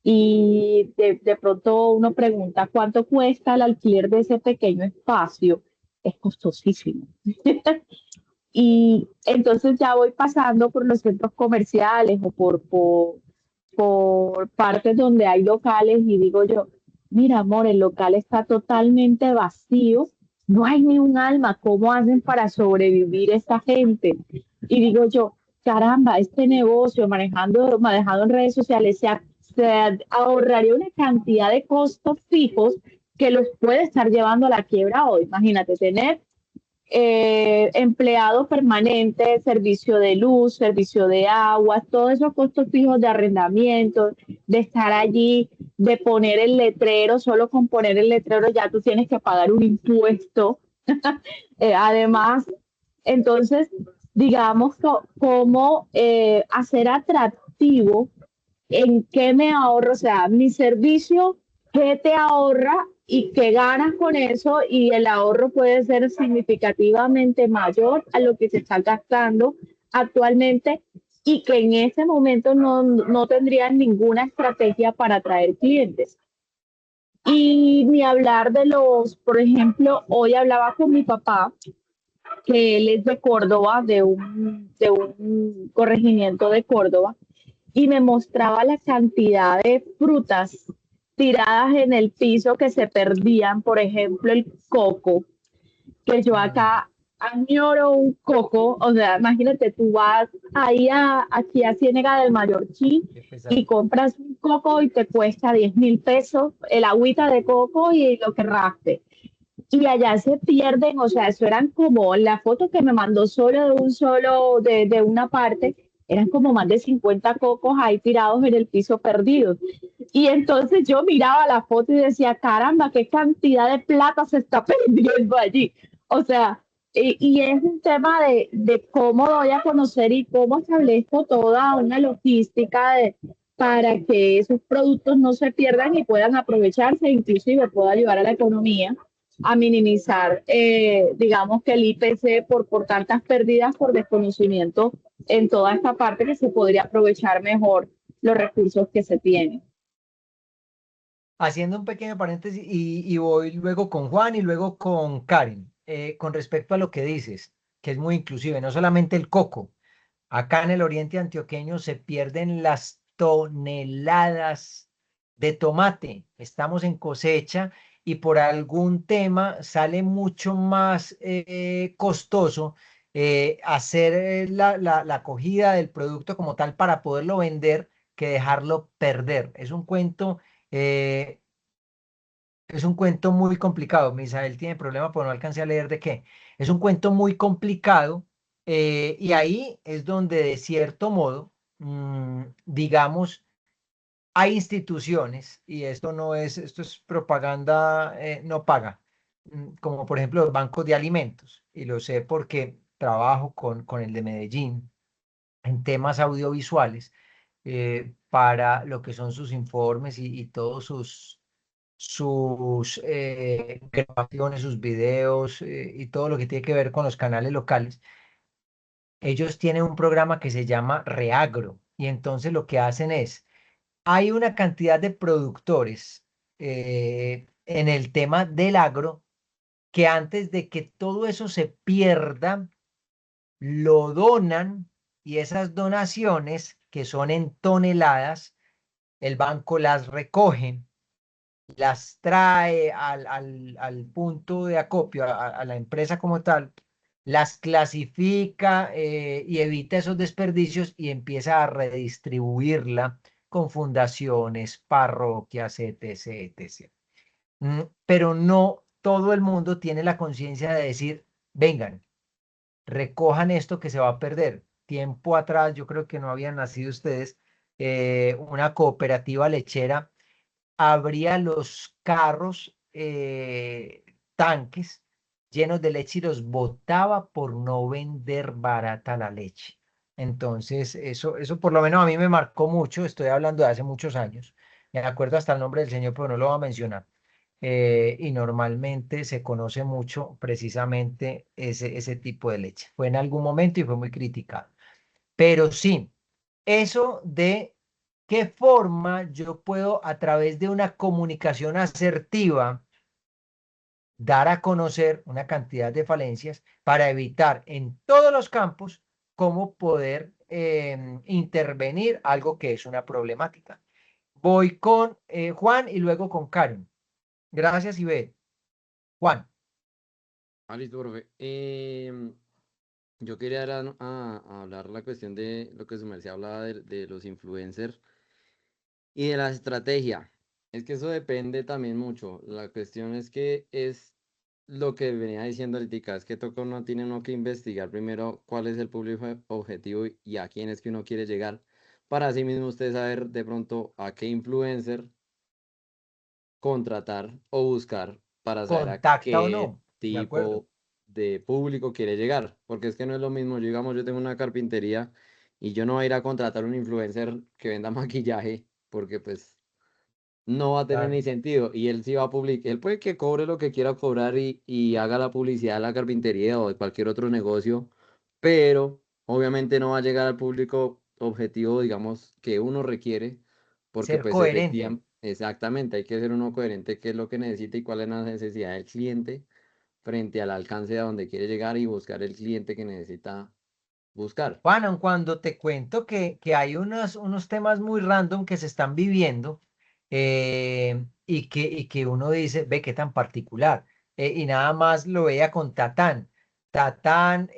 Y de pronto uno pregunta cuánto cuesta el alquiler de ese pequeño espacio. Es costosísimo. Y entonces ya voy pasando por los centros comerciales o por partes donde hay locales y digo yo, mira, amor, el local está totalmente vacío, no hay ni un alma, ¿cómo hacen para sobrevivir esta gente? Y digo yo, caramba, este negocio manejado en redes sociales se ahorraría una cantidad de costos fijos que los puede estar llevando a la quiebra hoy. Imagínate tener empleado permanente, servicio de luz, servicio de agua, todos esos costos fijos de arrendamiento, de estar allí, de poner el letrero, solo con poner el letrero ya tú tienes que pagar un impuesto. Además, entonces, digamos, cómo hacer atractivo en qué me ahorro, o sea, mi servicio, qué te ahorra y qué ganas con eso, y el ahorro puede ser significativamente mayor a lo que se está gastando actualmente y que en ese momento no tendrían ninguna estrategia para atraer clientes. Y ni hablar de por ejemplo, hoy hablaba con mi papá, que él es de Córdoba, de un corregimiento de Córdoba, y me mostraba la cantidad de frutas tiradas en el piso que se perdían, por ejemplo, el coco, que yo acá añoro un coco, o sea, imagínate, tú vas ahí aquí a Ciénega del Mallorquín Qué y pesar. compras un coco y te cuesta 10.000 pesos el agüita de coco y lo que raspe. Y allá se pierden, o sea, eso eran como la foto que me mandó solo de un solo, de una parte, eran como más de 50 cocos ahí tirados en el piso perdidos. Y entonces yo miraba la foto y decía, caramba, qué cantidad de plata se está perdiendo allí. O sea, y es un tema de cómo doy a conocer y cómo establezco toda una logística para que esos productos no se pierdan y puedan aprovecharse, inclusive pueda ayudar a la economía a minimizar, digamos que el IPC por tantas pérdidas por desconocimiento en toda esta parte que se podría aprovechar mejor los recursos que se tienen. Haciendo un pequeño paréntesis y voy luego con Juan y luego con Karen. Con respecto a lo que dices, que es muy inclusive, no solamente el coco. Acá en el oriente antioqueño se pierden las toneladas de tomate. Estamos en cosecha y por algún tema sale mucho más costoso hacer la cogida del producto como tal para poderlo vender que dejarlo perder. Eh, es un cuento muy complicado. Misael tiene problema, pero no alcancé a leer de qué. Es un cuento muy complicado y ahí es donde de cierto modo, digamos, hay instituciones y esto es propaganda no paga, como por ejemplo los bancos de alimentos. Y lo sé porque trabajo con el de Medellín en temas audiovisuales para lo que son sus informes y todos sus grabaciones, sus videos y todo lo que tiene que ver con los canales locales. Ellos tienen un programa que se llama Reagro y entonces lo que hacen es, hay una cantidad de productores en el tema del agro que antes de que todo eso se pierda, lo donan y esas donaciones, que son en toneladas, el banco las recoge, las trae al punto de acopio, a la empresa como tal, las clasifica y evita esos desperdicios y empieza a redistribuirla con fundaciones, parroquias, etc., etc. Pero no todo el mundo tiene la conciencia de decir, vengan, recojan esto que se va a perder. Tiempo atrás, yo creo que no habían nacido ustedes, una cooperativa lechera abría los carros, tanques llenos de leche y los botaba por no vender barata la leche. Entonces, eso por lo menos a mí me marcó mucho, estoy hablando de hace muchos años. Me acuerdo hasta el nombre del señor, pero no lo voy a mencionar. Y normalmente se conoce mucho precisamente ese tipo de leche. Fue en algún momento y fue muy criticado. Pero sí, eso de qué forma yo puedo a través de una comunicación asertiva dar a conocer una cantidad de falencias para evitar en todos los campos cómo poder intervenir algo que es una problemática. Voy con Juan y luego con Karen. Gracias, Ibe. Juan. Ah, listo, profe. Yo quería a hablar la cuestión de lo que su merced hablaba de los influencers y de la estrategia. Es que eso depende también mucho. La cuestión es que es lo que venía diciendo ahorita, es que toca uno tiene uno que investigar primero cuál es el público objetivo y a quién es que uno quiere llegar, para así mismo usted saber de pronto a qué influencer contratar o buscar para saber a ¿Contacta o qué no? De acuerdo. tipo de público quiere llegar. Porque es que no es lo mismo, yo, digamos, yo tengo una carpintería y yo no voy a ir a contratar un influencer que venda maquillaje, porque pues no va a tener Claro. ni sentido. Y él sí va a publicar, él puede que cobre lo que quiera cobrar y haga la publicidad de la carpintería o de cualquier otro negocio, pero obviamente no va a llegar al público objetivo, digamos, que uno requiere, porque Ser pues coherente. efectivamente, exactamente, hay que ser uno coherente qué es lo que necesita y cuál es la necesidad del cliente frente al alcance a donde quiere llegar y buscar el cliente que necesita buscar. Juan, aun cuando te cuento que hay unos temas muy random que se están viviendo y que uno dice, ve qué tan particular, y nada más lo veía con Tatán. Tatán,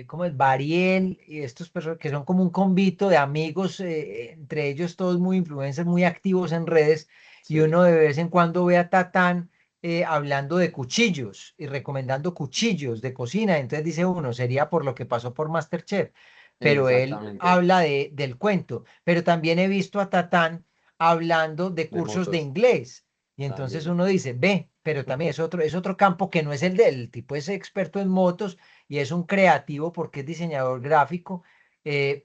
¿cómo es? Bariel, y estos personas que son como un convito de amigos, entre ellos todos muy influencers, muy activos en redes, y Sí, uno de vez en cuando ve a Tatán hablando de cuchillos y recomendando cuchillos de cocina. Entonces dice uno, sería por lo que pasó por MasterChef, pero él exactamente, habla del cuento. Pero también he visto a Tatán hablando de de cursos de motos inglés. Y entonces también. uno dice, ve, pero también es otro campo que no es el del tipo, es experto en motos y es un creativo porque es diseñador gráfico,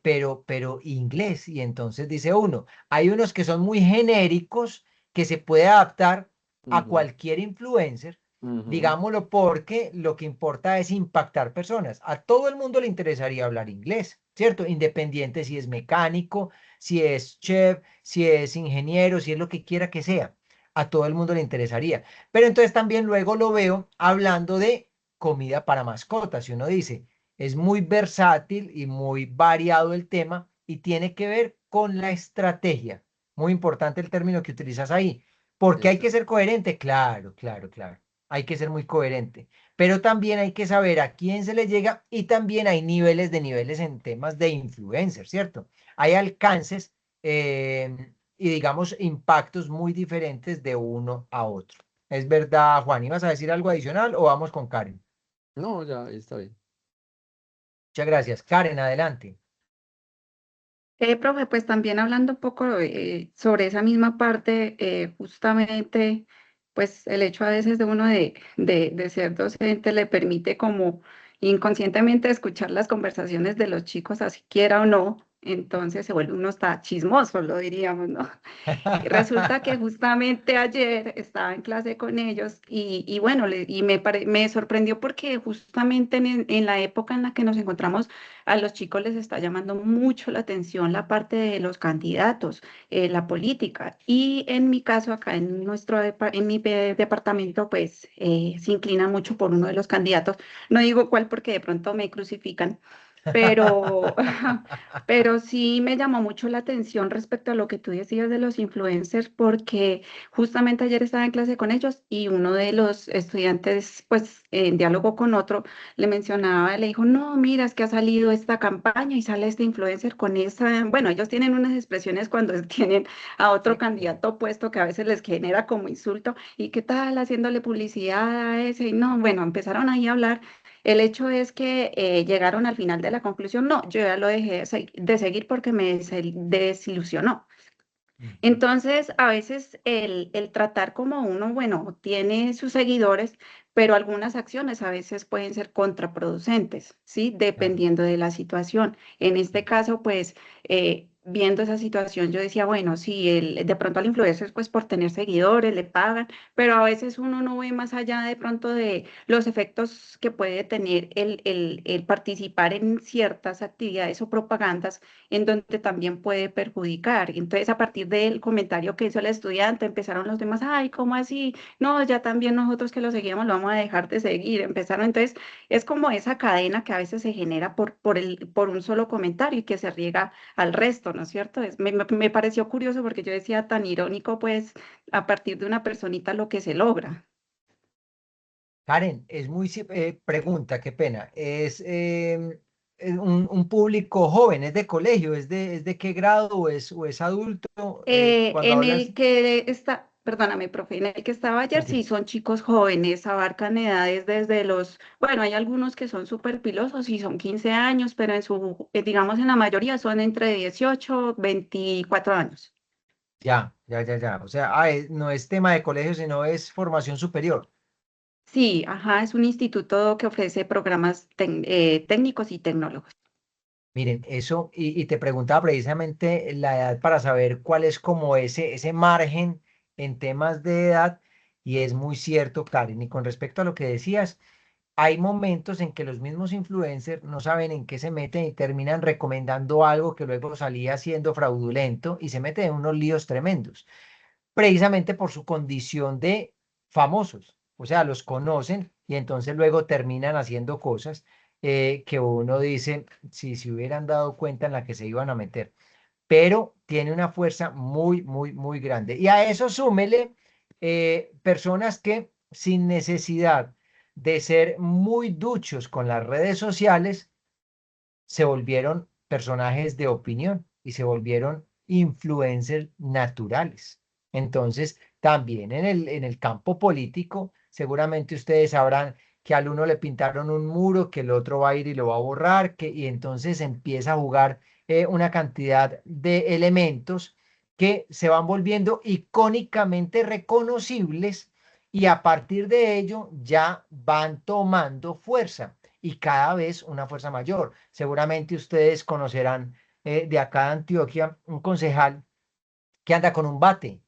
pero inglés. Y entonces dice uno, hay unos que son muy genéricos que se puede adaptar a Ujú, cualquier influencer, ujú, digámoslo, porque lo que importa es impactar personas. A todo el mundo le interesaría hablar inglés, ¿cierto? Independiente si es mecánico, si es chef, si es ingeniero, si es lo que quiera que sea, a todo el mundo le interesaría. Pero entonces también luego lo veo hablando de comida para mascotas. Y uno dice, es muy versátil y muy variado el tema y tiene que ver con la estrategia. Muy importante el término que utilizas ahí. Porque hay que exacto. ser coherente, claro, claro, claro. Hay que ser muy coherente. Pero también hay que saber a quién se le llega y también hay niveles de niveles en temas de influencer, ¿cierto? Hay alcances y digamos impactos muy diferentes de uno a otro. ¿Es verdad, Juan? ¿Ibas a decir algo adicional o vamos con Karen? No, ya está bien. Muchas gracias. Karen, adelante. Profe, pues también hablando un poco sobre esa misma parte, justamente, pues el hecho a veces de uno de ser docente le permite como inconscientemente escuchar las conversaciones de los chicos, así quiera o no, entonces se vuelve uno hasta chismoso, lo diríamos, ¿no? Y resulta que justamente ayer estaba en clase con ellos y bueno, me sorprendió porque justamente en la época en la que nos encontramos, a los chicos les está llamando mucho la atención la parte de los candidatos, la política. Y en mi caso, acá en en mi departamento, pues se inclina mucho por uno de los candidatos. No digo cuál porque de pronto me crucifican, pero, pero sí me llamó mucho la atención respecto a lo que tú decías de los influencers, porque justamente ayer estaba en clase con ellos y uno de los estudiantes, pues en diálogo con otro, le mencionaba, le dijo, no, mira, es que ha salido esta campaña y sale este influencer con esa, bueno, ellos tienen unas expresiones cuando tienen a otro Sí, claro. candidato opuesto que a veces les genera como insulto, y qué tal haciéndole publicidad a ese, y no, bueno, empezaron ahí a hablar. El hecho es que llegaron al final de la conclusión, no, yo ya lo dejé de seguir porque me desilusionó. Ujú. Entonces, a veces el tratar como uno, bueno, tiene sus seguidores, pero algunas acciones a veces pueden ser contraproducentes, ¿sí? Claro. Dependiendo de la situación. En este Ujú. caso, pues, viendo esa situación, yo decía, bueno, sí, de pronto al influencer, pues, por tener seguidores, le pagan, pero a veces uno no ve más allá de pronto de los efectos que puede tener el participar en ciertas actividades o propagandas en donde también puede perjudicar. Y entonces, a partir del comentario que hizo el estudiante, empezaron los demás, ay, ¿cómo así? No, ya también nosotros que lo seguíamos lo vamos a dejar de seguir. Empezaron, entonces, es como esa cadena que a veces se genera por un solo comentario y que se riega al resto, ¿no es cierto? Me pareció curioso porque yo decía tan irónico, pues, a partir de una personita lo que se logra. Karen, pregunta, qué pena. Es un público joven, es de colegio, es de qué grado o es adulto? Cuando En hablas, el que está, perdóname, profe, en el que estaba ayer, sí, tranquilo. son chicos jóvenes, abarcan edades desde los, bueno, hay algunos que son súper pilosos y son 15 años, pero digamos, en la mayoría son entre 18 24 años. Ya, ya, ya, ya. O sea, no es tema de colegio, sino es formación superior. Sí, ajá, es un instituto que ofrece programas técnicos y tecnólogos. Miren, eso, y te preguntaba precisamente la edad para saber cuál es como ese margen en temas de edad, y es muy cierto, Karen, y con respecto a lo que decías, hay momentos en que los mismos influencers no saben en qué se meten y terminan recomendando algo que luego salía siendo fraudulento y se meten en unos líos tremendos, precisamente por su condición de famosos. O sea, los conocen y entonces luego terminan haciendo cosas que uno dice, si se hubieran dado cuenta en la que se iban a meter. Pero tiene una fuerza muy, muy, muy grande. Y a eso súmele personas que sin necesidad de ser muy duchos con las redes sociales, se volvieron personajes de opinión y se volvieron influencers naturales. Entonces, también en el campo político, seguramente ustedes sabrán que al uno le pintaron un muro, que el otro va a ir y lo va a borrar, y entonces empieza a jugar una cantidad de elementos que se van volviendo icónicamente reconocibles y a partir de ello ya van tomando fuerza y cada vez una fuerza mayor. Seguramente ustedes conocerán de acá de Antioquia un concejal que anda con un bate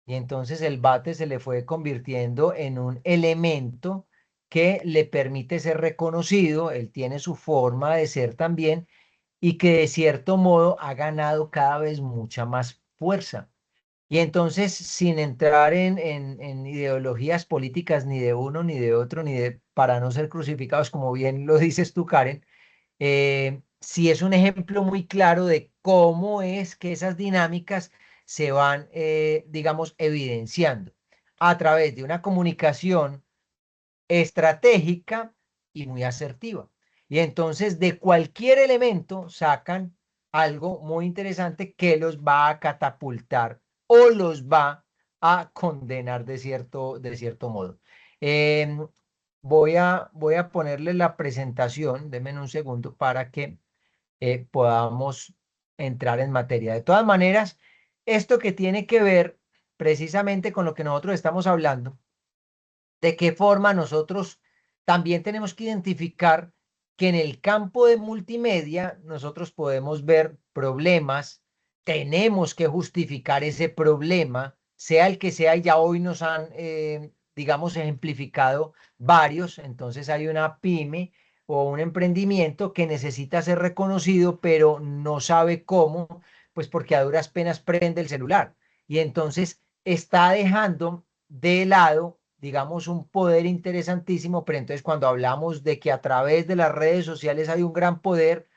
y entonces el bate se le fue convirtiendo en un elemento que le permite ser reconocido, él tiene su forma de ser también y que de cierto modo ha ganado cada vez mucha más fuerza. Y entonces, sin entrar en ideologías políticas ni de uno, ni de otro, para no ser crucificados, como bien lo dices tú, Karen, sí es un ejemplo muy claro de cómo es que esas dinámicas se van, digamos, evidenciando a través de una comunicación estratégica y muy asertiva. Y entonces de cualquier elemento sacan algo muy interesante que los va a catapultar o los va a condenar de cierto modo. Voy a ponerle la presentación, denme un segundo para que podamos entrar en materia. De todas maneras, esto que tiene que ver precisamente con lo que nosotros estamos hablando, de qué forma nosotros también tenemos que identificar que en el campo de multimedia nosotros podemos ver problemas, tenemos que justificar ese problema, sea el que sea, y ya hoy nos han, digamos, ejemplificado varios, entonces hay una pyme o un emprendimiento que necesita ser reconocido, pero no sabe cómo, pues porque a duras penas prende el celular y entonces está dejando de lado, digamos, un poder interesantísimo, pero entonces cuando hablamos de que a través de las redes sociales hay un gran poder,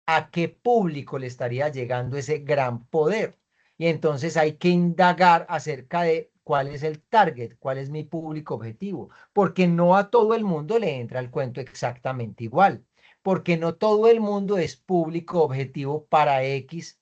¿a qué público le estaría llegando ese gran poder? Y entonces hay que indagar acerca de cuál es el target, cuál es mi público objetivo, porque no a todo el mundo le entra el cuento exactamente igual, porque no todo el mundo es público objetivo para X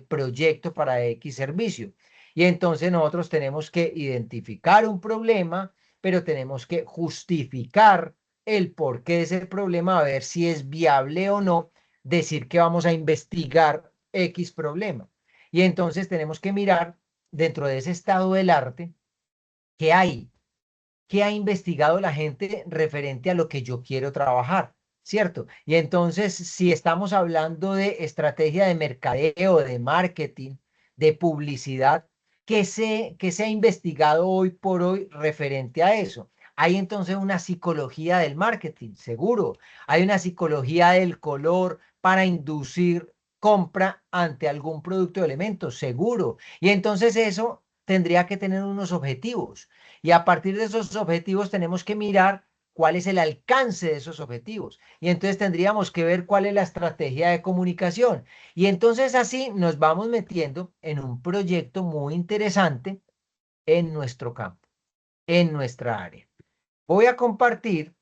proyecto, para X servicio. Y entonces nosotros tenemos que identificar un problema, pero tenemos que justificar el porqué de ese problema, a ver si es viable o no decir que vamos a investigar X problema. Y entonces tenemos que mirar dentro de ese estado del arte qué hay, qué ha investigado la gente referente a lo que yo quiero trabajar, ¿cierto? Y entonces, si estamos hablando de estrategia de mercadeo, de marketing, de publicidad, qué se ha investigado hoy por hoy referente a eso? Hay entonces una psicología del marketing, seguro. Hay una psicología del color para inducir compra ante algún producto o elemento, seguro. Y entonces eso tendría que tener unos objetivos. Y a partir de esos objetivos tenemos que mirar cuál es el alcance de esos objetivos. Y entonces tendríamos que ver cuál es la estrategia de comunicación. Y entonces así nos vamos metiendo en un proyecto muy interesante en nuestro campo, en nuestra área. Voy a compartir,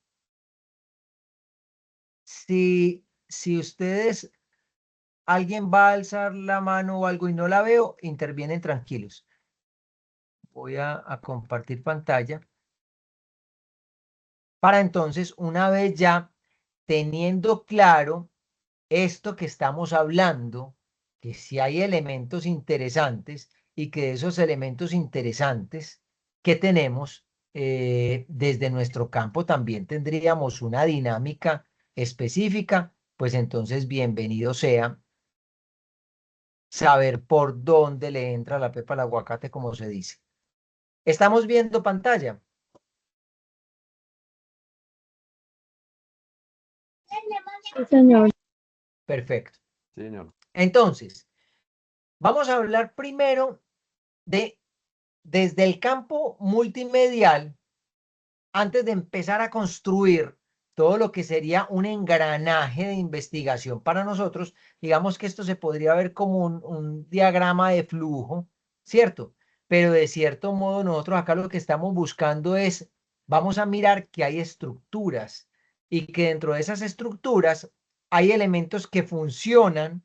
si ustedes, alguien va a alzar la mano o algo y no la veo, intervienen tranquilos. Voy a compartir pantalla. Para entonces, una vez ya teniendo claro esto que estamos hablando, que si hay elementos interesantes y que de esos elementos interesantes que tenemos desde nuestro campo también tendríamos una dinámica específica, pues entonces bienvenido sea saber por dónde le entra la pepa al aguacate, como se dice. Estamos viendo pantalla. Sí, señor. Perfecto. Sí, señor. Entonces, vamos a hablar primero de desde el campo multimedial, antes de empezar a construir todo lo que sería un engranaje de investigación para nosotros, digamos que esto se podría ver como un diagrama de flujo, ¿cierto? Pero de cierto modo nosotros acá lo que estamos buscando es vamos a mirar que hay estructuras y que dentro de esas estructuras hay elementos que funcionan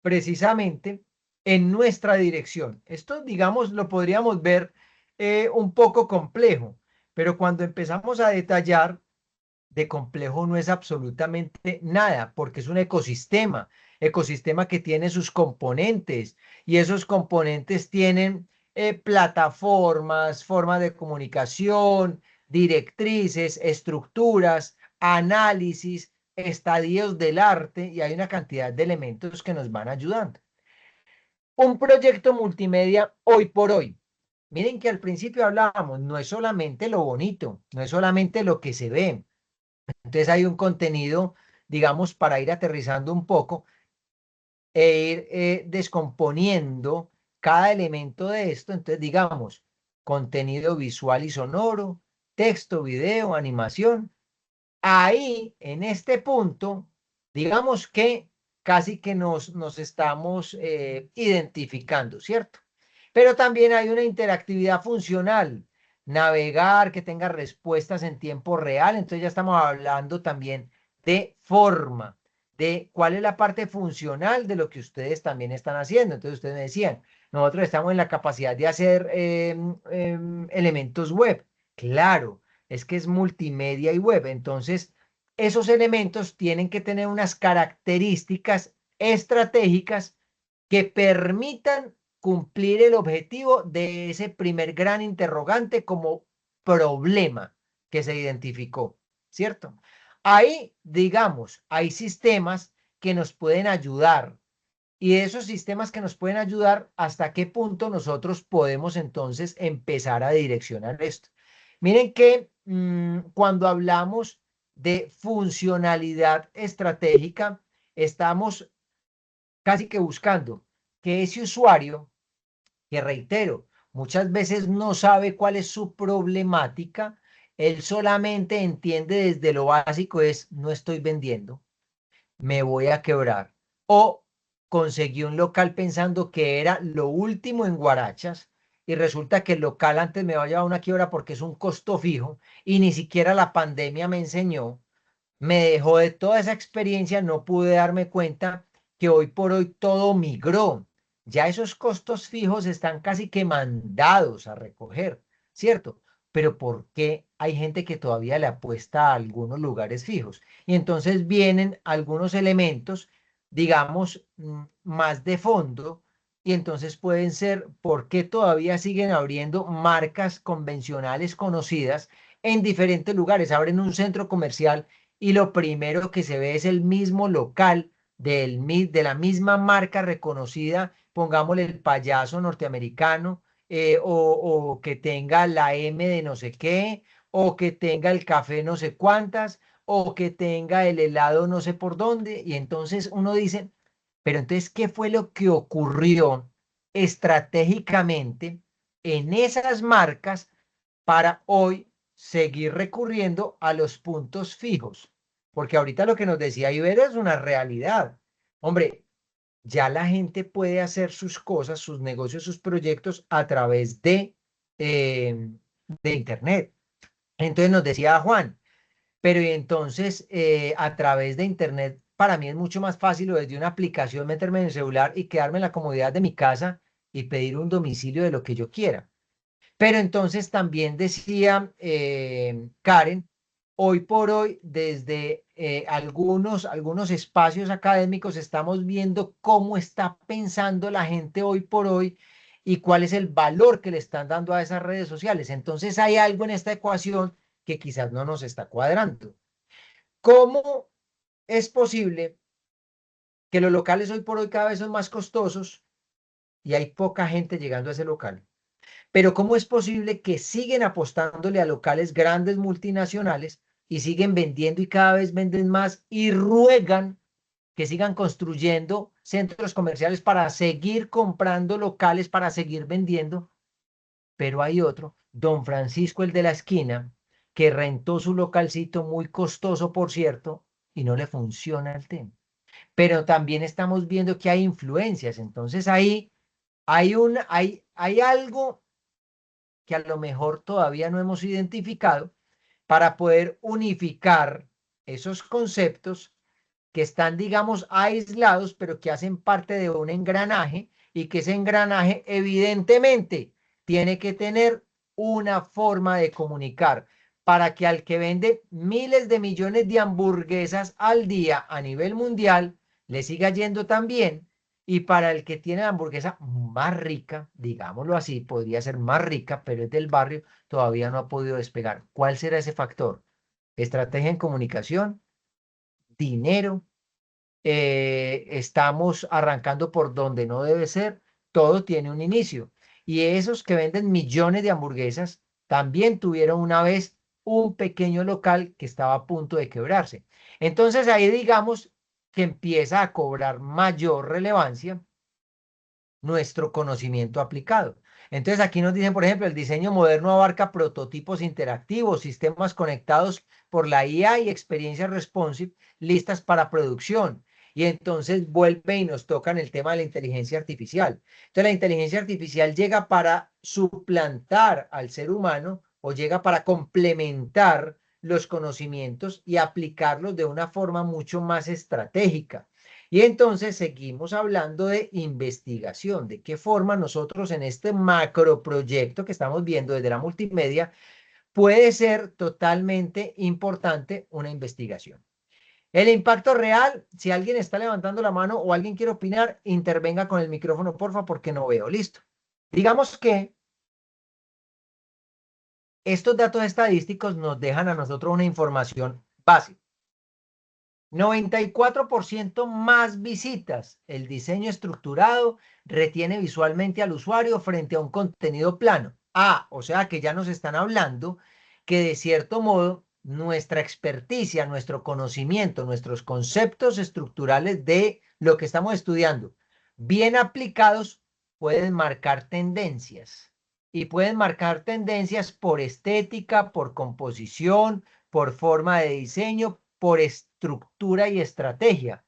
precisamente en nuestra dirección. Esto, digamos, lo podríamos ver un poco complejo, pero cuando empezamos a detallar, de complejo no es absolutamente nada, porque es un ecosistema que tiene sus componentes y esos componentes tienen plataformas, formas de comunicación, directrices, estructuras, análisis, estadios del arte y hay una cantidad de elementos que nos van ayudando. Un proyecto multimedia hoy por hoy. Miren que al principio hablábamos, no es solamente lo bonito, no es solamente lo que se ve. Entonces hay un contenido, digamos, para ir aterrizando un poco e ir descomponiendo cada elemento de esto. Entonces, digamos, contenido visual y sonoro, texto, video, animación. Ahí, en este punto, digamos que casi que nos estamos identificando, ¿cierto? Pero también hay una interactividad funcional, navegar, que tenga respuestas en tiempo real. Entonces ya estamos hablando también de forma, de cuál es la parte funcional de lo que ustedes también están haciendo. Entonces ustedes me decían, nosotros estamos en la capacidad de hacer elementos web. Claro, es que es multimedia y web. Entonces, esos elementos tienen que tener unas características estratégicas que permitan cumplir el objetivo de ese primer gran interrogante como problema que se identificó, ¿cierto? Ahí, digamos, hay sistemas que nos pueden ayudar y de esos sistemas que nos pueden ayudar, ¿hasta qué punto nosotros podemos entonces empezar a direccionar esto? Miren que cuando hablamos de funcionalidad estratégica, estamos casi que buscando que ese usuario, que reitero, muchas veces no sabe cuál es su problemática, él solamente entiende desde lo básico es, no estoy vendiendo, me voy a quebrar. O conseguí un local pensando que era lo último en Guarachas y resulta que el local antes me va a llevar a una quiebra porque es un costo fijo y ni siquiera la pandemia me enseñó, me dejó de toda esa experiencia, no pude darme cuenta que hoy por hoy todo migró. Ya esos costos fijos están casi que mandados a recoger, ¿cierto? Pero ¿por qué hay gente que todavía le apuesta a algunos lugares fijos? Y entonces vienen algunos elementos, digamos, más de fondo, y entonces pueden ser, ¿por qué todavía siguen abriendo marcas convencionales conocidas en diferentes lugares? Abren un centro comercial y lo primero que se ve es el mismo local de la misma marca reconocida, pongámosle el payaso norteamericano, o que tenga la M de no sé qué, o que tenga el café no sé cuántas, o que tenga el helado no sé por dónde. Y entonces uno dice, pero entonces, ¿qué fue lo que ocurrió estratégicamente en esas marcas para hoy seguir recurriendo a los puntos fijos? Porque ahorita lo que nos decía Ibero es una realidad. Hombre, ya la gente puede hacer sus cosas, sus negocios, sus proyectos a través de Internet. Entonces nos decía Juan, pero y entonces a través de Internet, para mí es mucho más fácil o desde una aplicación meterme en el celular y quedarme en la comodidad de mi casa y pedir un domicilio de lo que yo quiera. Pero entonces también decía Karen, hoy por hoy, desde algunos espacios académicos, estamos viendo cómo está pensando la gente hoy por hoy y cuál es el valor que le están dando a esas redes sociales. Entonces hay algo en esta ecuación que quizás no nos está cuadrando. ¿Cómo es posible que los locales hoy por hoy cada vez son más costosos y hay poca gente llegando a ese local? Pero ¿cómo es posible que siguen apostándole a locales grandes multinacionales y siguen vendiendo y cada vez venden más y ruegan que sigan construyendo centros comerciales para seguir comprando locales, para seguir vendiendo? Pero hay otro, don Francisco, el de la esquina, que rentó su localcito muy costoso, por cierto, y no le funciona el tema. Pero también estamos viendo que hay influencias. Entonces ahí hay algo que a lo mejor todavía no hemos identificado para poder unificar esos conceptos que están, digamos, aislados, pero que hacen parte de un engranaje y que ese engranaje evidentemente tiene que tener una forma de comunicar para que al que vende miles de millones de hamburguesas al día a nivel mundial le siga yendo tan bien, y para el que tiene la hamburguesa más rica, digámoslo así, podría ser más rica, pero es del barrio, todavía no ha podido despegar. ¿Cuál será ese factor? Estrategia en comunicación, dinero, estamos arrancando por donde no debe ser, todo tiene un inicio. Y esos que venden millones de hamburguesas también tuvieron una vez un pequeño local que estaba a punto de quebrarse. Entonces ahí digamos que empieza a cobrar mayor relevancia nuestro conocimiento aplicado. Entonces aquí nos dicen, por ejemplo, el diseño moderno abarca prototipos interactivos, sistemas conectados por la IA y experiencias responsive listas para producción. Y entonces vuelve y nos tocan el tema de la inteligencia artificial. Entonces la inteligencia artificial llega para suplantar al ser humano o llega para complementar los conocimientos y aplicarlos de una forma mucho más estratégica. Y entonces seguimos hablando de investigación, de qué forma nosotros en este macroproyecto que estamos viendo desde la multimedia puede ser totalmente importante una investigación. El impacto real, si alguien está levantando la mano o alguien quiere opinar, intervenga con el micrófono, porfa, porque no veo. Listo. Digamos que estos datos estadísticos nos dejan a nosotros una información básica. 94% más visitas. El diseño estructurado retiene visualmente al usuario frente a un contenido plano. O sea que ya nos están hablando que de cierto modo nuestra experticia, nuestro conocimiento, nuestros conceptos estructurales de lo que estamos estudiando, bien aplicados, pueden marcar tendencias. Y pueden marcar tendencias por estética, por composición, por forma de diseño, por estructura y estrategia.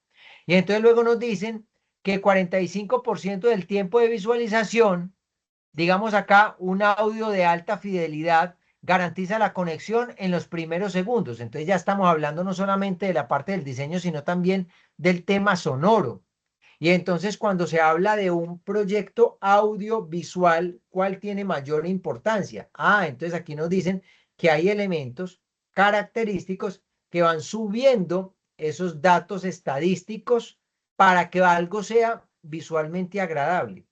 Y entonces luego nos dicen que 45% del tiempo de visualización, digamos acá, un audio de alta fidelidad garantiza la conexión en los primeros segundos. Entonces ya estamos hablando no solamente de la parte del diseño, sino también del tema sonoro. Y entonces cuando se habla de un proyecto audiovisual, ¿cuál tiene mayor importancia? Entonces aquí nos dicen que hay elementos característicos que van subiendo esos datos estadísticos para que algo sea visualmente agradable,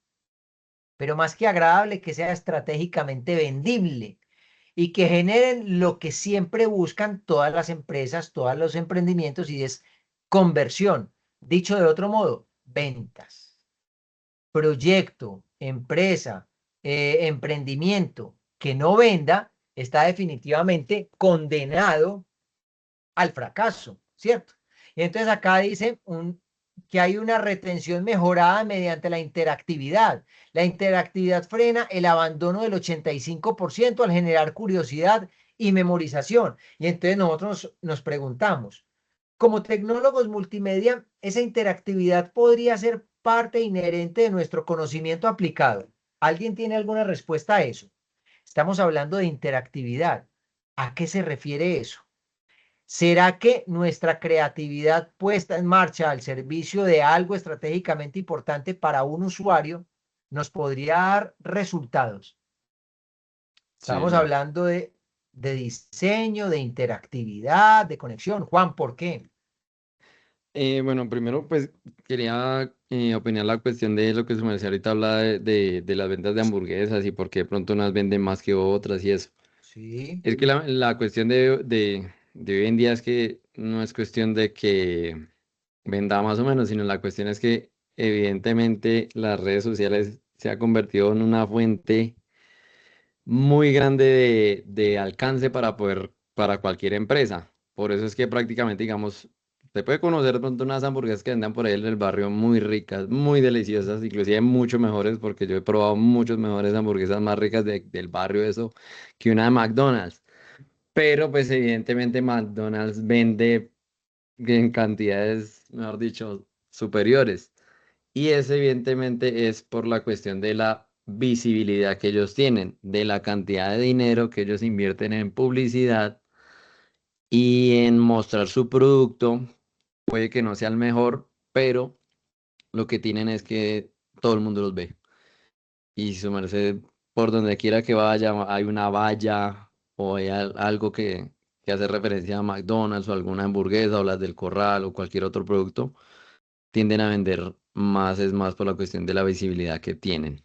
pero más que agradable, que sea estratégicamente vendible y que generen lo que siempre buscan todas las empresas, todos los emprendimientos, y es conversión. Dicho de otro modo, ventas. Proyecto, empresa, emprendimiento que no venda está definitivamente condenado al fracaso, ¿cierto? Y entonces acá dice que hay una retención mejorada mediante la interactividad. La interactividad frena el abandono del 85% al generar curiosidad y memorización. Y entonces nosotros nos preguntamos, como tecnólogos multimedia, ¿esa interactividad podría ser parte inherente de nuestro conocimiento aplicado? ¿Alguien tiene alguna respuesta a eso? Estamos hablando de interactividad. ¿A qué se refiere eso? ¿Será que nuestra creatividad puesta en marcha al servicio de algo estratégicamente importante para un usuario nos podría dar resultados? Estamos Sí. hablando de diseño, de interactividad, de conexión. Juan, ¿por qué? Bueno, primero pues quería opinar la cuestión de lo que su merced ahorita habla de las ventas de hamburguesas y por qué de pronto unas venden más que otras y eso. Sí, Es que la cuestión de hoy en día es que no es cuestión de que venda más o menos, sino la cuestión es que evidentemente las redes sociales se ha convertido en una fuente muy grande de alcance para cualquier empresa. Por eso es que prácticamente, digamos, se puede conocer de pronto unas hamburguesas que andan por ahí en el barrio muy ricas, muy deliciosas, inclusive mucho mejores, porque yo he probado muchos mejores hamburguesas más ricas del barrio, eso, que una de McDonald's. Pero pues evidentemente McDonald's vende en cantidades, mejor dicho, superiores. Y eso evidentemente es por la cuestión de la visibilidad que ellos tienen, de la cantidad de dinero que ellos invierten en publicidad y en mostrar su producto. Puede que no sea el mejor, pero lo que tienen es que todo el mundo los ve. Y su merced, por donde quiera que vaya, hay una valla o hay algo que hace referencia a McDonald's o alguna hamburguesa o las del Corral o cualquier otro producto, tienden a vender más, es más por la cuestión de la visibilidad que tienen.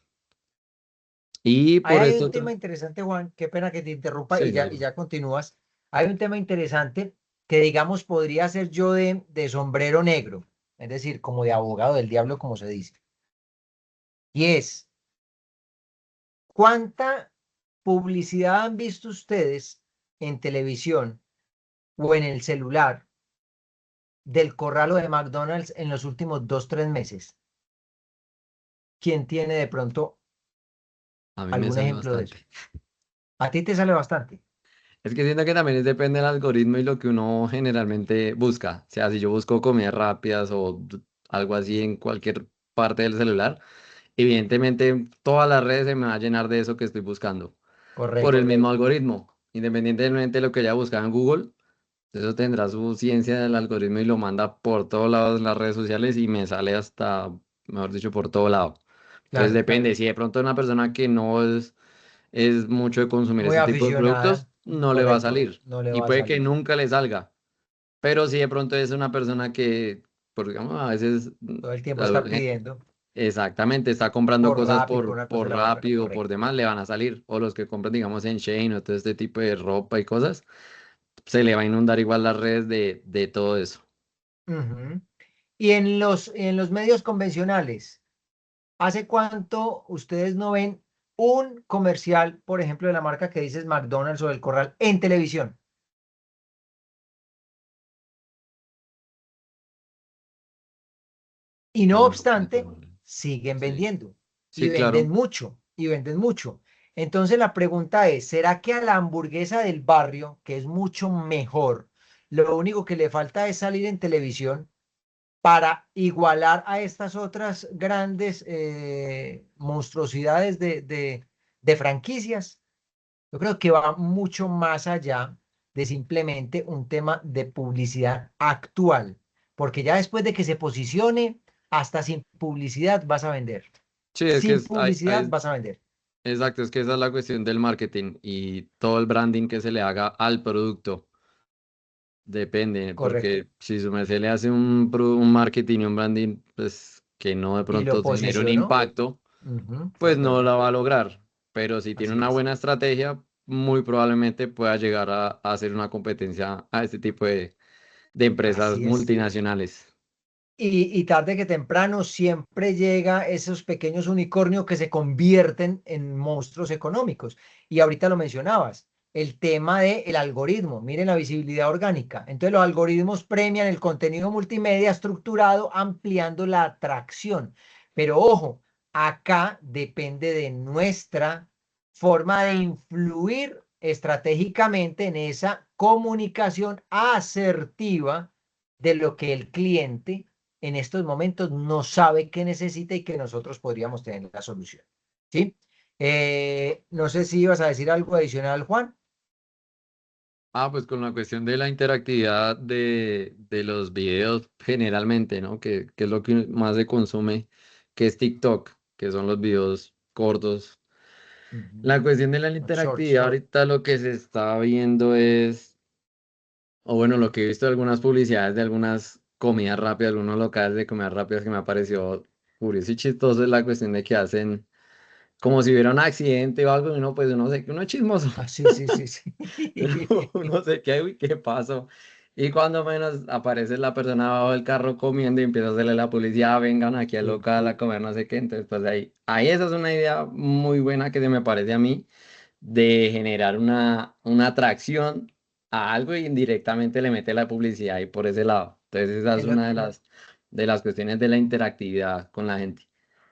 Y Ahí por hay esto un otro, tema interesante, Juan, qué pena que te interrumpa sí, y dale. ya continúas. Hay un tema interesante que, digamos, podría ser yo de sombrero negro, es decir, como de abogado del diablo, como se dice. Y es, ¿cuánta publicidad han visto ustedes en televisión o en el celular del Corral o de McDonald's en los últimos 2, 3 meses? ¿Quién tiene de pronto A mí me algún sale ejemplo de eso? bastante. A ti te sale bastante. Es que siento que también depende del algoritmo y lo que uno generalmente busca. O sea, si yo busco comidas rápidas o algo así en cualquier parte del celular, evidentemente todas las redes se me va a llenar de eso que estoy buscando por el Correcto. mismo algoritmo. Independientemente de lo que haya buscado en Google, eso tendrá su ciencia del algoritmo y lo manda por todos lados en las redes sociales y me sale hasta, mejor dicho, por todo lado. Entonces Claro. depende, si de pronto una persona que no es mucho de consumir Muy ese tipo de aficionada. productos, no le va a Correcto. salir. No le Y va a puede que salir. nunca le salga. Pero si de pronto es una persona que, por digamos, a veces, Todo el tiempo está al- pidiendo exactamente, está comprando por cosas Rappi, por una cosa y por la otra. Rappi o por Correcto. demás, le van a salir. O los que compran, digamos, en Shein o todo este tipo de ropa y cosas, se le va a inundar igual las redes de todo eso. Ujú. Y en los medios convencionales, ¿hace cuánto ustedes no ven un comercial, por ejemplo, de la marca que dices McDonald's o del Corral en televisión? Y no No, no obstante, recuerdo. siguen Sí, vendiendo y sí, venden claro. mucho y venden mucho. Entonces la pregunta es, ¿será que a la hamburguesa del barrio, que es mucho mejor, lo único que le falta es salir en televisión para igualar a estas otras grandes monstruosidades de franquicias? Yo creo que va mucho más allá de simplemente un tema de publicidad actual, porque ya después de que se posicione, hasta sin publicidad vas a vender. Sí, es que Sin publicidad vas a vender. exacto, es que esa es la cuestión del marketing y todo el branding que se le haga al producto. Depende, Correcto. porque si su merced le hace un marketing y un branding, pues que no de Y lo pronto genere un posicionó. impacto, Ujú, de pues no acuerdo. la va a lograr. Pero si tiene Así una es. buena estrategia, muy probablemente pueda llegar a hacer una competencia a este tipo de empresas Así es. multinacionales. Y tarde que temprano siempre llega esos pequeños unicornios que se convierten en monstruos económicos. Y ahorita lo mencionabas, el tema del algoritmo. Miren la visibilidad orgánica. Entonces los algoritmos premian el contenido multimedia estructurado, ampliando la atracción. Pero ojo, acá depende de nuestra forma de influir estratégicamente en esa comunicación asertiva de lo que el cliente en estos momentos no sabe qué necesita y que nosotros podríamos tener la solución. ¿Sí? No sé si ibas a decir algo adicional, Juan. Ah, pues con la cuestión de la interactividad de los videos generalmente, ¿no? Que es lo que más se consume, que es TikTok, que son los videos cortos. Ujú. La cuestión de la Los shorts. interactividad, ahorita lo que se está viendo es, o bueno, lo que he visto de algunas publicidades de algunas comidas rápidas, algunos locales de comidas rápidas que me ha parecido curioso y chistoso es la cuestión de que hacen como si hubiera un accidente o algo y uno pues uno sé que uno es chismoso. Ah, sí, sí, sí, sí. Uno se queda, uy, ¿qué pasó? Y cuando menos aparece la persona abajo del carro comiendo y empieza a hacerle la publicidad, "Ah, vengan aquí al Sí, local a comer no sé qué". Entonces, pues ahí esa es una idea muy buena que se me parece a mí de generar una atracción a algo y indirectamente le mete la publicidad ahí por ese lado. Entonces, esa es es lo, una de las cuestiones de la interactividad con la gente.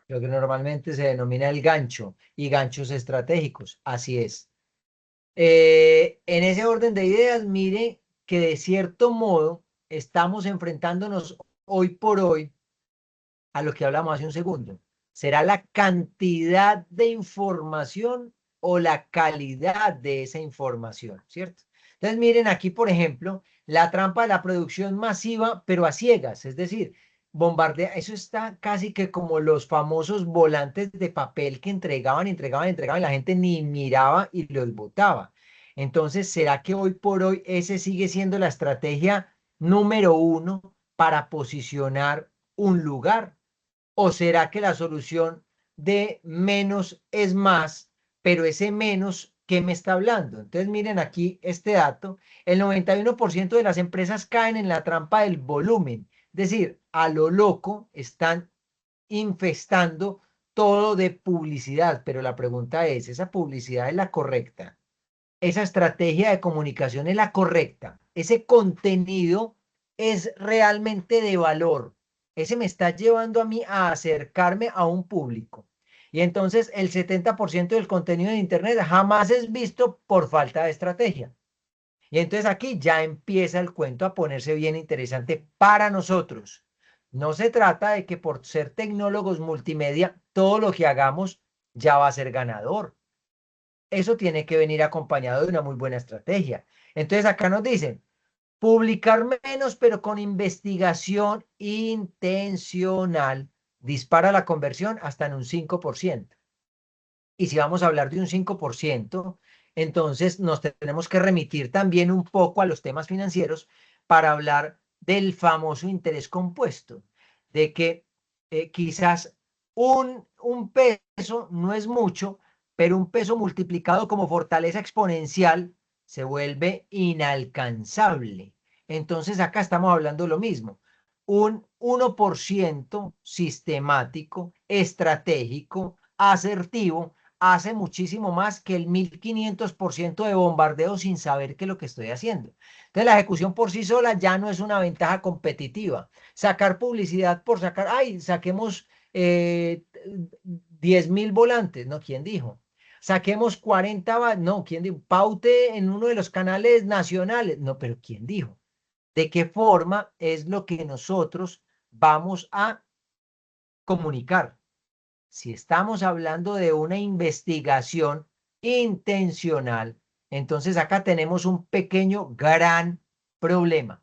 lo que normalmente se denomina el gancho y ganchos estratégicos. Así es. En ese orden de ideas, mire que de cierto modo estamos enfrentándonos hoy por hoy a lo que hablamos hace un segundo. será la cantidad de información o la calidad de esa información, ¿cierto? Entonces, miren aquí, por ejemplo, la trampa de la producción masiva, pero a ciegas, es decir, bombardea, eso está casi que como los famosos volantes de papel que entregaban, y la gente ni miraba y los botaba. Entonces, ¿será que hoy por hoy ese sigue siendo la estrategia número uno para posicionar un lugar? ¿O será que la solución de menos es más, pero ese menos, ¿qué me está hablando? Entonces miren aquí este dato, el 91% de las empresas caen en la trampa del volumen, es decir, a lo loco están infestando todo de publicidad, pero la pregunta es, ¿esa publicidad es la correcta? ¿Esa estrategia de comunicación es la correcta? ¿Ese contenido es realmente de valor? Ese me está llevando a mí a acercarme a un público. Y entonces el 70% del contenido de Internet jamás es visto por falta de estrategia. Y entonces aquí ya empieza el cuento a ponerse bien interesante para nosotros. No se trata de que por ser tecnólogos multimedia, todo lo que hagamos ya va a ser ganador. Eso tiene que venir acompañado de una muy buena estrategia. Entonces acá nos dicen, publicar menos, pero con investigación intencional, dispara la conversión hasta en un 5%. Y si vamos a hablar de un 5%, entonces nos tenemos que remitir también un poco a los temas financieros para hablar del famoso interés compuesto, de que quizás un peso no es mucho, pero un peso multiplicado como fortaleza exponencial se vuelve inalcanzable. Entonces acá estamos hablando de lo mismo. Un 1% sistemático, estratégico, asertivo, hace muchísimo más que el 1500% de bombardeo sin saber qué es lo que estoy haciendo. Entonces, la ejecución por sí sola ya no es una ventaja competitiva. Sacar publicidad por sacar, ay, saquemos 10.000 volantes, ¿no? ¿Quién dijo? Saquemos 40, no, ¿quién dijo? Paute en uno de los canales nacionales, no, pero ¿quién dijo? ¿De qué forma es lo que nosotros vamos a comunicar? Si estamos hablando de una investigación intencional, entonces acá tenemos un pequeño, gran problema.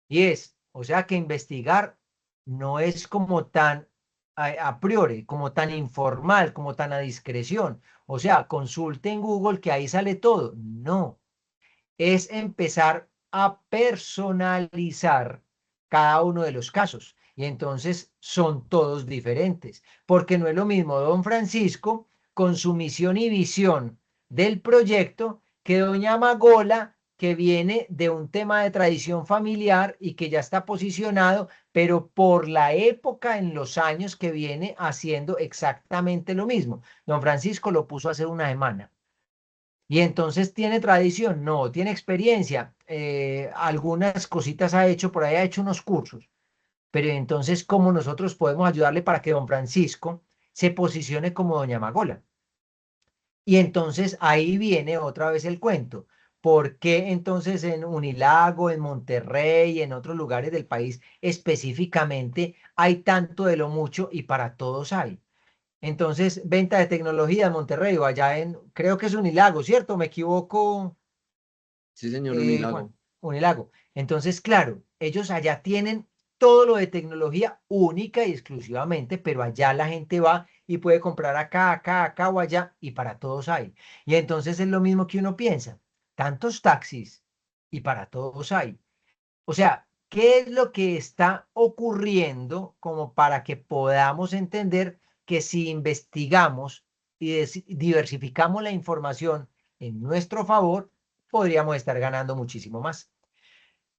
Y es, o sea que investigar no es como tan a priori, como tan informal, como tan a discreción. O sea, consulte en Google que ahí sale todo. No, es empezar a personalizar cada uno de los casos. Y entonces son todos diferentes, porque no es lo mismo don Francisco con su misión y visión del proyecto que doña Magola, que viene de un tema de tradición familiar y que ya está posicionado, pero por la época en los años que viene haciendo exactamente lo mismo. Don Francisco lo puso hace una semana. Y entonces tiene tradición, no, tiene experiencia, algunas cositas ha hecho, por ahí ha hecho unos cursos, pero entonces, ¿cómo nosotros podemos ayudarle para que don Francisco se posicione como doña Magola? Y entonces ahí viene otra vez el cuento. ¿Por qué entonces en Unilago, en Monterrey, en otros lugares del país específicamente hay tanto de lo mucho y para todos hay? Entonces, venta de tecnología en Monterrey o allá en, creo que es Unilago, ¿cierto? ¿Me equivoco, Sí, señor Unilago. Juan? Unilago. Entonces, claro, ellos allá tienen todo lo de tecnología única y exclusivamente, pero allá la gente va y puede comprar acá, acá, acá o allá y para todos hay. Y entonces es lo mismo que uno piensa, tantos taxis y para todos hay. O sea, ¿qué es lo que está ocurriendo como para que podamos entender que si investigamos y diversificamos la información en nuestro favor, podríamos estar ganando muchísimo más?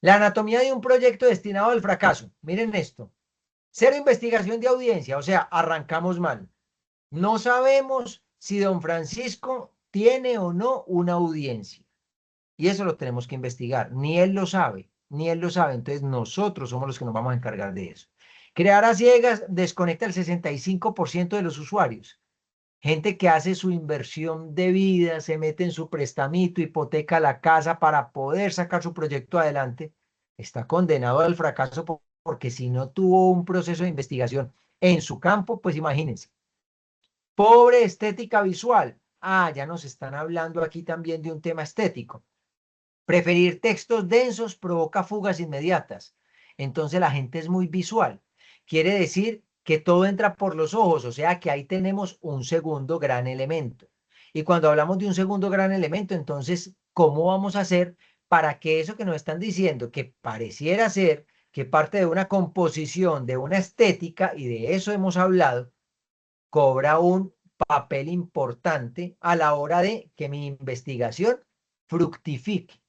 La anatomía de un proyecto destinado al fracaso. Miren esto. Cero investigación de audiencia, o sea, arrancamos mal. No sabemos si don Francisco tiene o no una audiencia. Y eso lo tenemos que investigar. Ni él lo sabe, ni él lo sabe. Entonces nosotros somos los que nos vamos a encargar de eso. Crear a ciegas desconecta el 65% de los usuarios. Gente que hace su inversión de vida, se mete en su prestamito, hipoteca la casa para poder sacar su proyecto adelante, está condenado al fracaso porque si no tuvo un proceso de investigación en su campo, pues imagínense. Pobre estética visual. Ah, ya nos están hablando aquí también de un tema estético. Preferir textos densos provoca fugas inmediatas. Entonces la gente es muy visual. Quiere decir que todo entra por los ojos, o sea que ahí tenemos un segundo gran elemento. Y cuando hablamos de un segundo gran elemento, entonces, ¿cómo vamos a hacer para que eso que nos están diciendo, que pareciera ser que parte de una composición, de una estética, y de eso hemos hablado, cobra un papel importante a la hora de que mi investigación fructifique?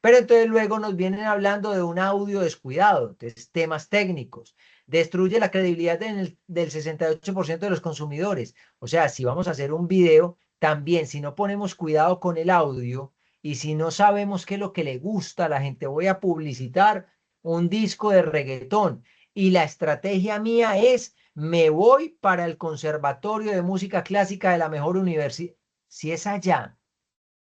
Pero entonces luego nos vienen hablando de un audio descuidado, de temas técnicos, destruye la credibilidad del 68% de los consumidores. O sea, si vamos a hacer un video, también si no ponemos cuidado con el audio y si no sabemos qué es lo que le gusta a la gente, voy a publicitar un disco de reggaetón y la estrategia mía es, me voy para el Conservatorio de Música Clásica de la mejor universidad. Si es allá,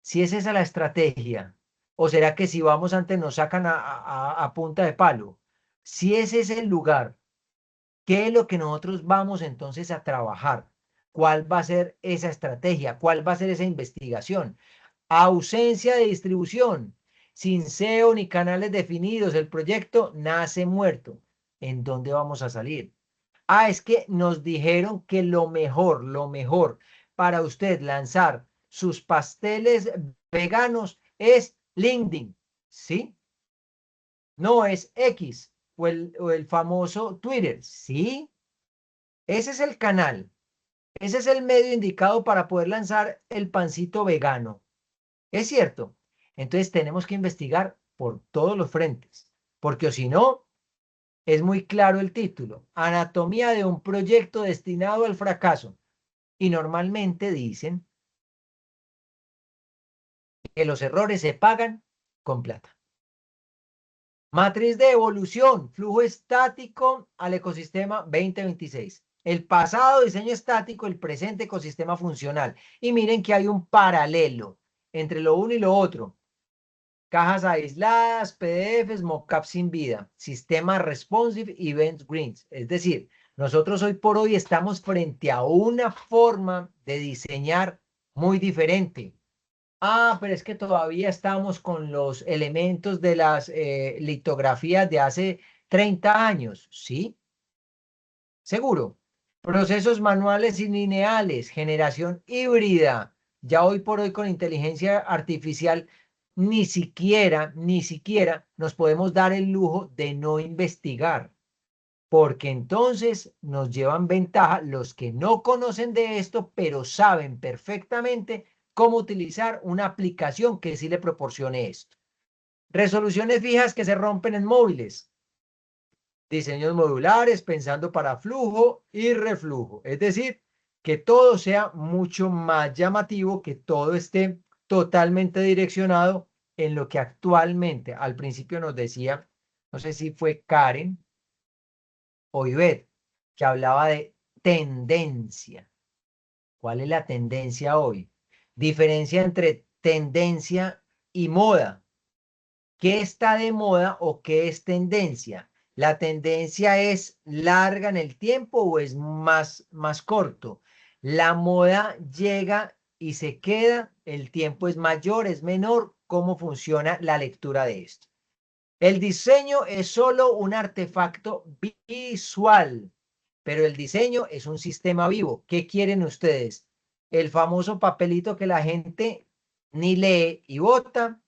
si es esa la estrategia, o será que si vamos antes nos sacan a punta de palo. Si ese es el lugar, ¿qué es lo que nosotros vamos entonces a trabajar? ¿Cuál va a ser esa estrategia? ¿Cuál va a ser esa investigación? Ausencia de distribución, sin SEO ni canales definidos, el proyecto nace muerto. ¿En dónde vamos a salir? Ah, es que nos dijeron que lo mejor para usted lanzar sus pasteles veganos es LinkedIn, ¿sí? No es X o el famoso Twitter, ¿sí? Ese es el canal, ese es el medio indicado para poder lanzar el pancito vegano. ¿Es cierto? Entonces tenemos que investigar por todos los frentes, porque o si no, es muy claro el título, Anatomía de un proyecto destinado al fracaso. Y normalmente dicen que los errores se pagan con plata. Matriz de evolución, flujo estático al ecosistema 2026. El pasado diseño estático, el presente ecosistema funcional. Y miren que hay un paralelo entre lo uno y lo otro. Cajas aisladas, PDFs, mockups sin vida, sistema responsive, event greens. Es decir, nosotros hoy por hoy estamos frente a una forma de diseñar muy diferente. Ah, pero es que todavía estamos con los elementos de las litografías de hace 30 años, ¿sí? Seguro. Procesos manuales y lineales, generación híbrida. Ya hoy por hoy con inteligencia artificial ni siquiera nos podemos dar el lujo de no investigar, porque entonces nos llevan ventaja los que no conocen de esto, pero saben perfectamente cómo utilizar una aplicación que sí le proporcione esto. Resoluciones fijas que se rompen en móviles. Diseños modulares pensando para flujo y reflujo. Es decir, que todo sea mucho más llamativo, que todo esté totalmente direccionado en lo que actualmente, al principio nos decía, no sé si fue Karen o Ivette, que hablaba de tendencia. ¿Cuál es la tendencia hoy? Diferencia entre tendencia y moda. ¿Qué está de moda o qué es tendencia? ¿La tendencia es larga en el tiempo o es más corto? La moda llega y se queda, el tiempo es mayor, es menor. ¿Cómo funciona la lectura de esto? El diseño es solo un artefacto visual, pero el diseño es un sistema vivo. ¿Qué quieren ustedes? ¿El famoso papelito que la gente ni lee y vota?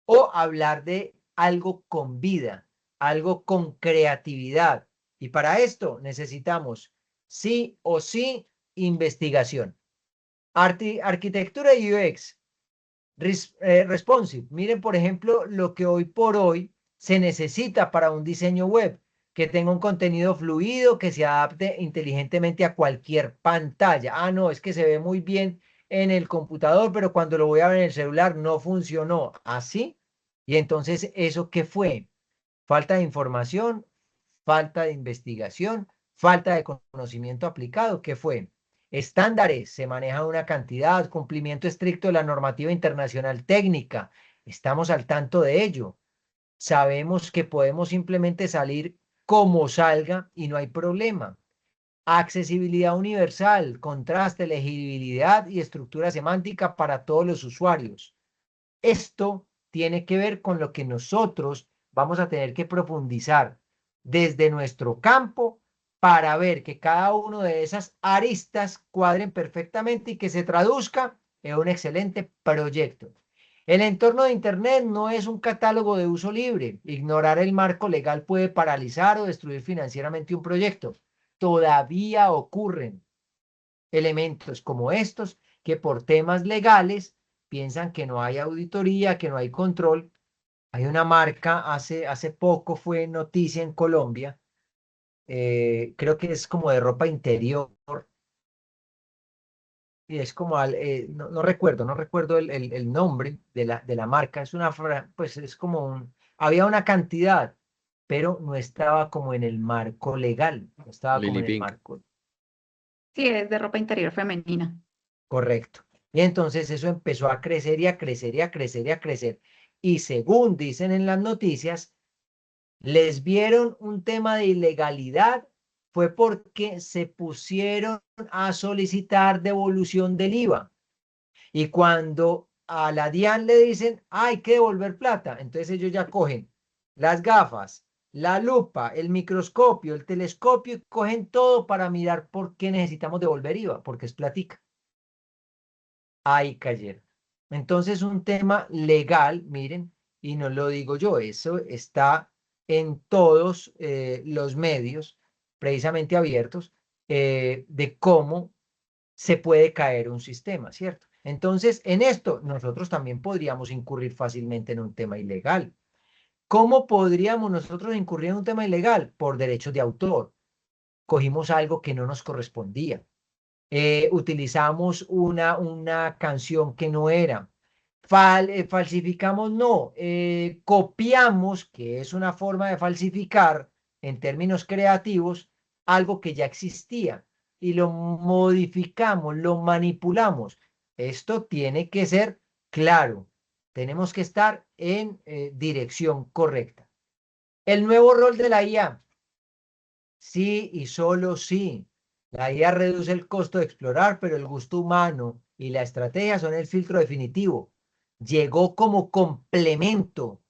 ¿O hablar de algo con vida, algo con creatividad? Y para esto necesitamos sí o sí investigación. Arquitectura y UX, responsive. Miren, por ejemplo, lo que hoy por hoy se necesita para un diseño web, que tenga un contenido fluido, que se adapte inteligentemente a cualquier pantalla. Ah, no, es que se ve muy bien en el computador, pero cuando lo voy a ver en el celular no funcionó. ¿Así? Y entonces, ¿eso qué fue? Falta de información, falta de investigación, falta de conocimiento aplicado. ¿Qué fue? Estándares, se maneja una cantidad, cumplimiento estricto de la normativa internacional técnica. Estamos al tanto de ello. Sabemos que podemos simplemente salir como salga y no hay problema. accesibilidad universal, contraste, legibilidad y estructura semántica para todos los usuarios. Esto tiene que ver con lo que nosotros vamos a tener que profundizar desde nuestro campo para ver que cada una de esas aristas cuadren perfectamente y que se traduzca en un excelente proyecto. El entorno de Internet no es un catálogo de uso libre. Ignorar el marco legal puede paralizar o destruir financieramente un proyecto. Todavía ocurren elementos como estos que por temas legales piensan que no hay auditoría, que no hay control. Hay una marca, hace poco fue noticia en Colombia, creo que es como de ropa interior, y es como, no recuerdo el nombre de la marca, es pues es como había una cantidad, pero no estaba como en el marco legal, no estaba como Lily en el Pink. marco Sí, es de ropa interior femenina. correcto. Y entonces eso empezó a crecer y a crecer y a crecer y a crecer. Y según dicen en las noticias, les vieron un tema de ilegalidad, fue porque se pusieron a solicitar devolución del IVA. Y cuando a la DIAN le dicen, hay que devolver plata, entonces ellos ya cogen las gafas, la lupa, el microscopio, el telescopio, y cogen todo para mirar por qué necesitamos devolver IVA, porque es platica. Ahí cayeron. Entonces, un tema legal, miren, y no lo digo yo, eso está en todos los medios precisamente abiertos de cómo se puede caer un sistema, ¿cierto? Entonces, en esto nosotros también podríamos incurrir fácilmente en un tema ilegal. ¿Cómo podríamos nosotros incurrir en un tema ilegal? Por derechos de autor. Cogimos algo que no nos correspondía, utilizamos una canción que no era, falsificamos, no, copiamos, que es una forma de falsificar en términos creativos, algo que ya existía y lo modificamos, lo manipulamos. Esto tiene que ser claro, tenemos que estar en dirección correcta. El nuevo rol de la IA, sí y solo sí. La IA reduce el costo de explorar, pero el gusto humano y la estrategia son el filtro definitivo. Llegó como complemento,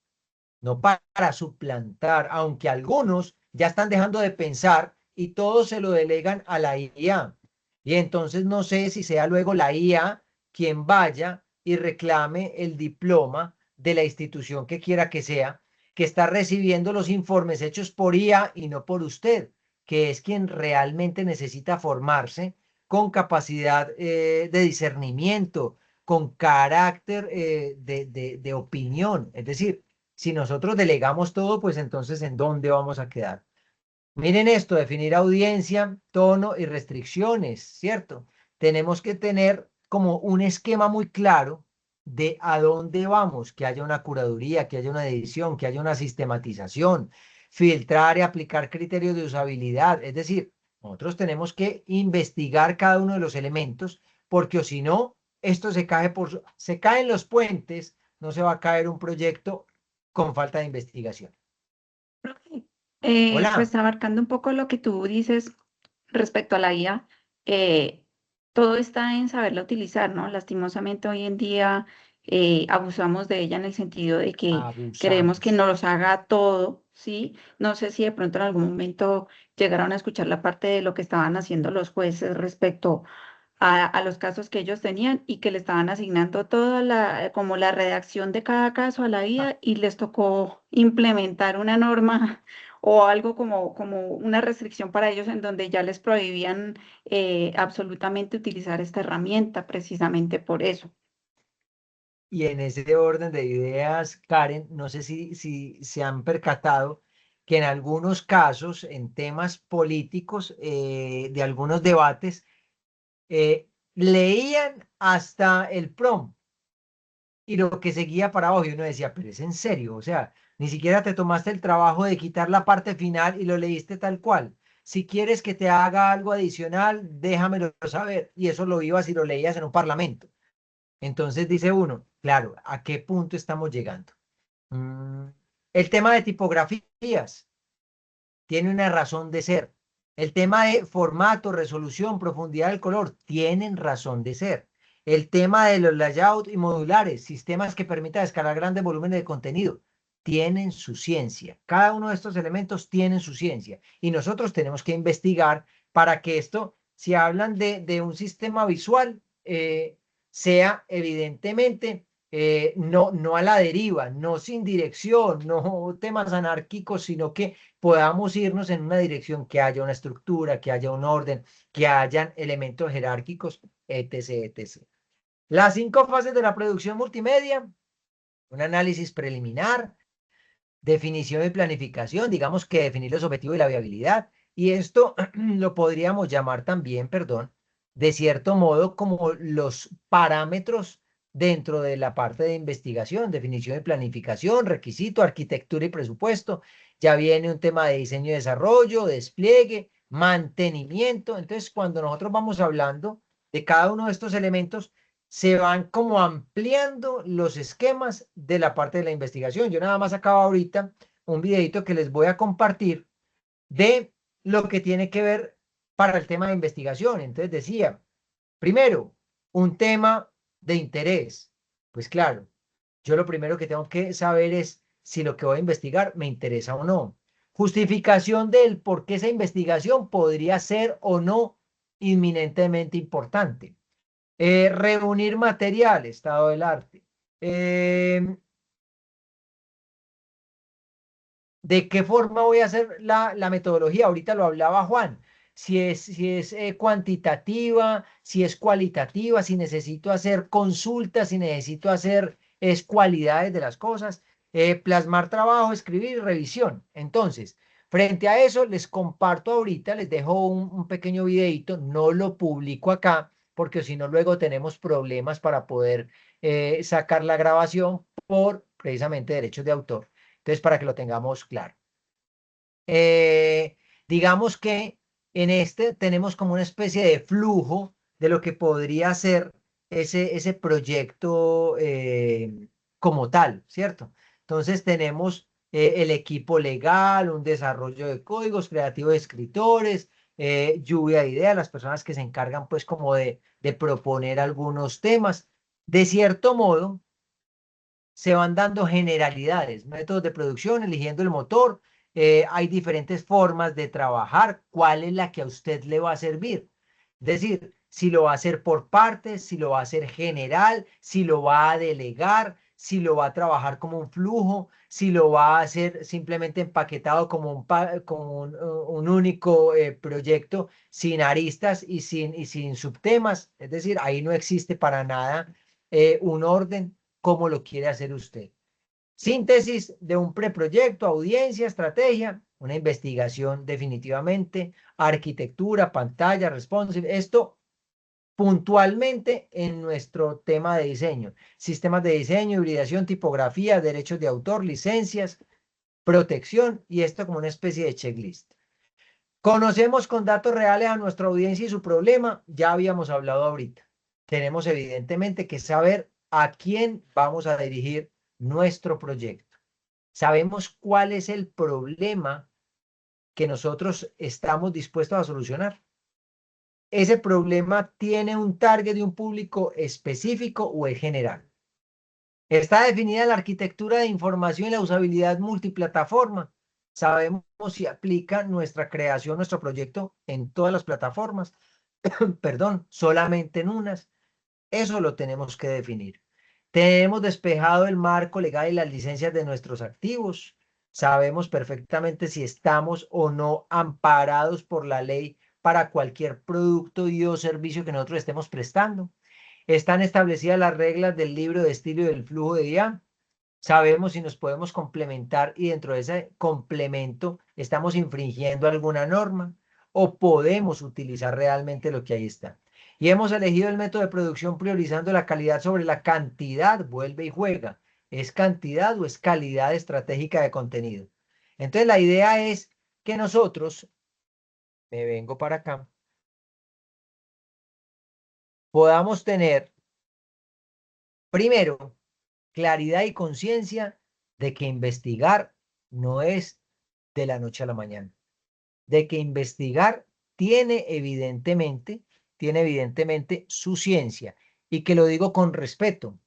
no para suplantar, aunque algunos ya están dejando de pensar y todos se lo delegan a la IA. Y entonces no sé si sea luego la IA quien vaya y reclame el diploma de la institución que quiera que sea, que está recibiendo los informes hechos por IA y no por usted, que es quien realmente necesita formarse con capacidad de discernimiento, con carácter de opinión. Es decir, si nosotros delegamos todo, pues entonces ¿en dónde vamos a quedar? Miren esto, definir audiencia, tono y restricciones, ¿cierto? Tenemos que tener como un esquema muy claro de a dónde vamos, que haya una curaduría, que haya una edición, que haya una sistematización, filtrar y aplicar criterios de usabilidad. Es decir, nosotros tenemos que investigar cada uno de los elementos, porque o si no, esto se caen los puentes, no se va a caer un proyecto con falta de investigación. Hola. Pues abarcando un poco lo que tú dices respecto a la IA, todo está en saberla utilizar, ¿no? Lastimosamente hoy en día abusamos de ella en el sentido de que queremos que Abusamos. nos haga todo, ¿sí? No sé si de pronto en algún momento llegaron a escuchar la parte de lo que estaban haciendo los jueces respecto a los casos que ellos tenían y que le estaban asignando toda como la redacción de cada caso a la Ah, IA y les tocó implementar una norma o algo como una restricción para ellos en donde ya les prohibían absolutamente utilizar esta herramienta precisamente por eso. y en ese orden de ideas, Karen, no sé si se han percatado que en algunos casos, en temas políticos, de algunos debates, leían hasta el prompt y lo que seguía para abajo y uno decía, pero es en serio, o sea, ni siquiera te tomaste el trabajo de quitar la parte final y lo leíste tal cual. Si quieres que te haga algo adicional, déjamelo saber. Y eso lo ibas y lo leías en un parlamento. Entonces dice uno, claro, ¿a qué punto estamos llegando? Mm, el tema de tipografías tiene una razón de ser. El tema de formato, resolución, profundidad del color, tienen razón de ser. El tema de los layouts y modulares, sistemas que permitan escalar grandes volúmenes de contenido, tienen su ciencia. Cada uno de estos elementos tienen su ciencia. Y nosotros tenemos que investigar para que esto, si hablan de un sistema visual, sea evidentemente no a la deriva, no sin dirección, no temas anárquicos, sino que podamos irnos en una dirección, que haya una estructura, que haya un orden, que hayan elementos jerárquicos, etc., etc. Las 5 fases de la producción multimedia: un análisis preliminar, definición y planificación, digamos que definir los objetivos y la viabilidad, y esto lo podríamos llamar también, perdón, de cierto modo como los parámetros dentro de la parte de investigación, definición y planificación, requisito, arquitectura y presupuesto. Ya viene un tema de diseño y desarrollo, despliegue, mantenimiento. Entonces, cuando nosotros vamos hablando de cada uno de estos elementos, se van como ampliando los esquemas de la parte de la investigación. Yo nada más acabo ahorita un videito que les voy a compartir de lo que tiene que ver para el tema de investigación. Entonces decía, primero, un tema de interés. Pues claro, yo lo primero que tengo que saber es si lo que voy a investigar me interesa o no. Justificación del por qué esa investigación podría ser o no inminentemente importante. Reunir material, estado del arte. ¿De qué forma voy a hacer la metodología? Ahorita lo hablaba Juan. Si es cuantitativa, si es cualitativa, si necesito hacer consultas, si necesito hacer cualidades de las cosas, plasmar trabajo, escribir y revisión. Entonces, frente a eso, les comparto ahorita, les dejo un pequeño videito, no lo publico acá, porque si no, luego tenemos problemas para poder sacar la grabación por precisamente derechos de autor. Entonces, para que lo tengamos claro. Digamos que en este tenemos como una especie de flujo de lo que podría ser ese proyecto como tal, ¿cierto? Entonces tenemos el equipo legal, un desarrollo de códigos, creativo de escritores, lluvia de ideas, las personas que se encargan pues como de proponer algunos temas. De cierto modo, se van dando generalidades, métodos de producción, eligiendo el motor. Hay diferentes formas de trabajar. ¿Cuál es la que a usted le va a servir? Es decir, si lo va a hacer por partes, si lo va a hacer general, si lo va a delegar, si lo va a trabajar como un flujo, si lo va a hacer simplemente empaquetado como un único proyecto sin aristas y sin subtemas. Es decir, ahí no existe para nada un orden como lo quiere hacer usted. Síntesis de un preproyecto, audiencia, estrategia, una investigación definitivamente, arquitectura, pantalla, responsive, esto puntualmente en nuestro tema de diseño. Sistemas de diseño, hibridación, tipografía, derechos de autor, licencias, protección, y esto como una especie de checklist. Conocemos con datos reales a nuestra audiencia y su problema, ya habíamos hablado ahorita. Tenemos evidentemente que saber a quién vamos a dirigir nuestro proyecto. Sabemos cuál es el problema que nosotros estamos dispuestos a solucionar. Ese problema tiene un target de un público específico o es general. Está definida la arquitectura de información y la usabilidad multiplataforma. Sabemos si aplica nuestra creación, nuestro proyecto en todas las plataformas, perdón, solamente en unas. Eso lo tenemos que definir. Tenemos despejado el marco legal y las licencias de nuestros activos. Sabemos perfectamente si estamos o no amparados por la ley para cualquier producto y o servicio que nosotros estemos prestando. Están establecidas las reglas del libro de estilo y del flujo de guía. Sabemos si nos podemos complementar y dentro de ese complemento estamos infringiendo alguna norma o podemos utilizar realmente lo que ahí está. Y hemos elegido el método de producción priorizando la calidad sobre la cantidad. Vuelve y juega. ¿Es cantidad o es calidad estratégica de contenido? Entonces la idea es que nosotros, me vengo para acá, podamos tener primero claridad y conciencia de que investigar no es de la noche a la mañana. de que investigar tiene evidentemente su ciencia, y que lo digo con respeto.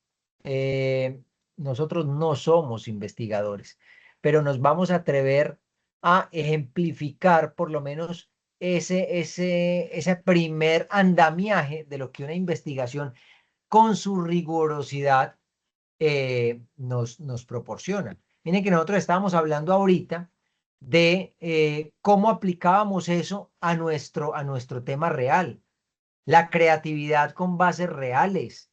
Nosotros no somos investigadores, pero nos vamos a atrever a ejemplificar por lo menos ese primer andamiaje de lo que una investigación con su rigurosidad nos proporciona. Miren que nosotros estábamos hablando ahorita de cómo aplicábamos eso a nuestro tema real, la creatividad con bases reales,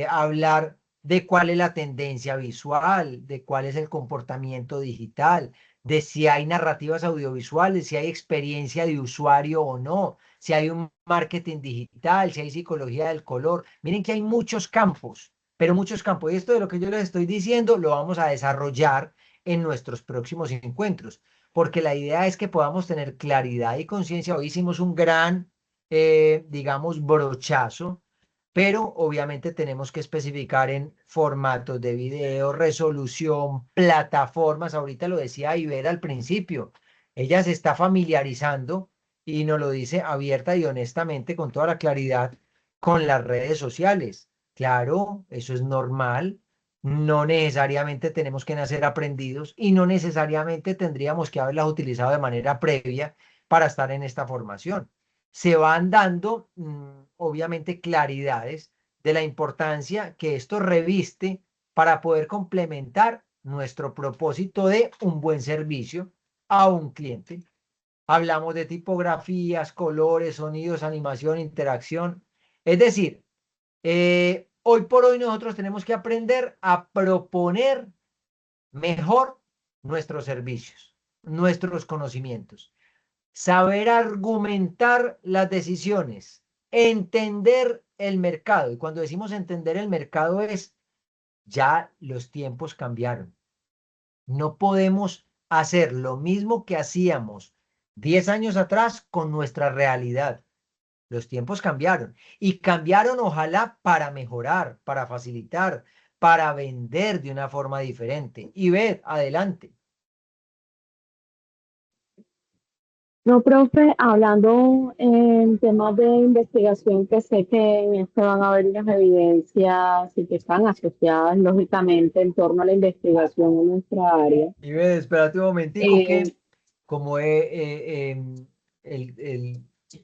hablar de cuál es la tendencia visual, de cuál es el comportamiento digital, de si hay narrativas audiovisuales, si hay experiencia de usuario o no, si hay un marketing digital, si hay psicología del color. Miren que hay muchos campos, pero muchos campos. Y esto de lo que yo les estoy diciendo lo vamos a desarrollar en nuestros próximos encuentros, porque la idea es que podamos tener claridad y conciencia. Hoy hicimos un gran digamos, brochazo, pero obviamente tenemos que especificar en formatos de video, resolución, plataformas. Ahorita lo decía Ibera al principio, ella se está familiarizando y nos lo dice abierta y honestamente, con toda la claridad, con las redes sociales. Claro, eso es normal. No necesariamente tenemos que nacer aprendidos y no necesariamente tendríamos que haberlas utilizado de manera previa para estar en esta formación. Se van dando, obviamente, claridades de la importancia que esto reviste para poder complementar nuestro propósito de un buen servicio a un cliente. Hablamos de tipografías, colores, sonidos, animación, interacción. Es decir, hoy por hoy nosotros tenemos que aprender a proponer mejor nuestros servicios, nuestros conocimientos, saber argumentar las decisiones, entender el mercado. Y cuando decimos entender el mercado es, ya los tiempos cambiaron. No podemos hacer lo mismo que hacíamos 10 años atrás con nuestra realidad. Los tiempos cambiaron y cambiaron, ojalá, para mejorar, para facilitar, para vender de una forma diferente. Y ver, adelante. No, profe, hablando en temas de investigación, que sé que en esto van a haber unas evidencias y que están asociadas, lógicamente, en torno a la investigación en nuestra área. Y ve, espérate un momentico Eh, que como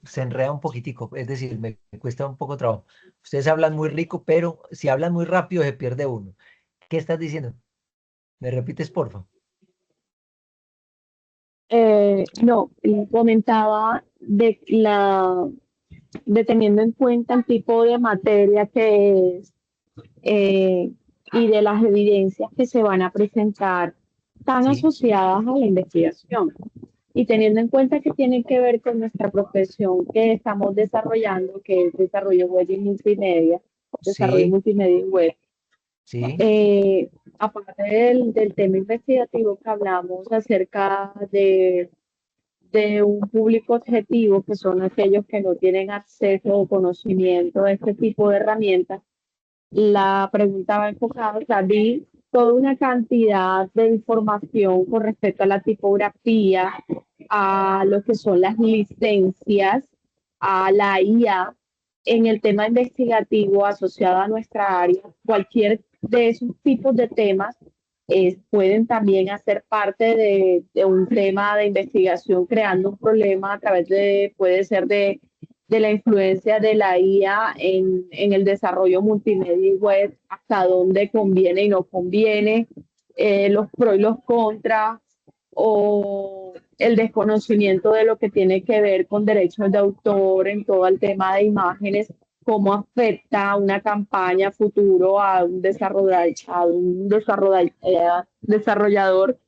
se enreda un poquitico, es decir, me cuesta un poco trabajo. Ustedes hablan muy rico, pero si hablan muy rápido se pierde uno. ¿Qué estás diciendo? ¿Me repites, porfa? no, comentaba de teniendo en cuenta el tipo de materia que es eh, y de las evidencias que se van a presentar tan Sí, asociadas a la investigación. Y teniendo en cuenta que tienen que ver con nuestra profesión que estamos desarrollando, que es desarrollo web y multimedia, desarrollo sí, multimedia y web, sí, aparte del tema investigativo que hablamos acerca de un público objetivo, que son aquellos que no tienen acceso o conocimiento de este tipo de herramientas, la pregunta va enfocada, o sea, vi toda una cantidad de información con respecto a la tipografía, a lo que son las licencias, a la IA, en el tema investigativo asociado a nuestra área. Cualquier de esos tipos de temas pueden también hacer parte de un tema de investigación, creando un problema a través puede ser de la influencia de la IA en el desarrollo multimedia y web, hasta dónde conviene y no conviene, los pros y los contras, o el desconocimiento de lo que tiene que ver con derechos de autor en todo el tema de imágenes, cómo afecta una campaña futuro desarrollador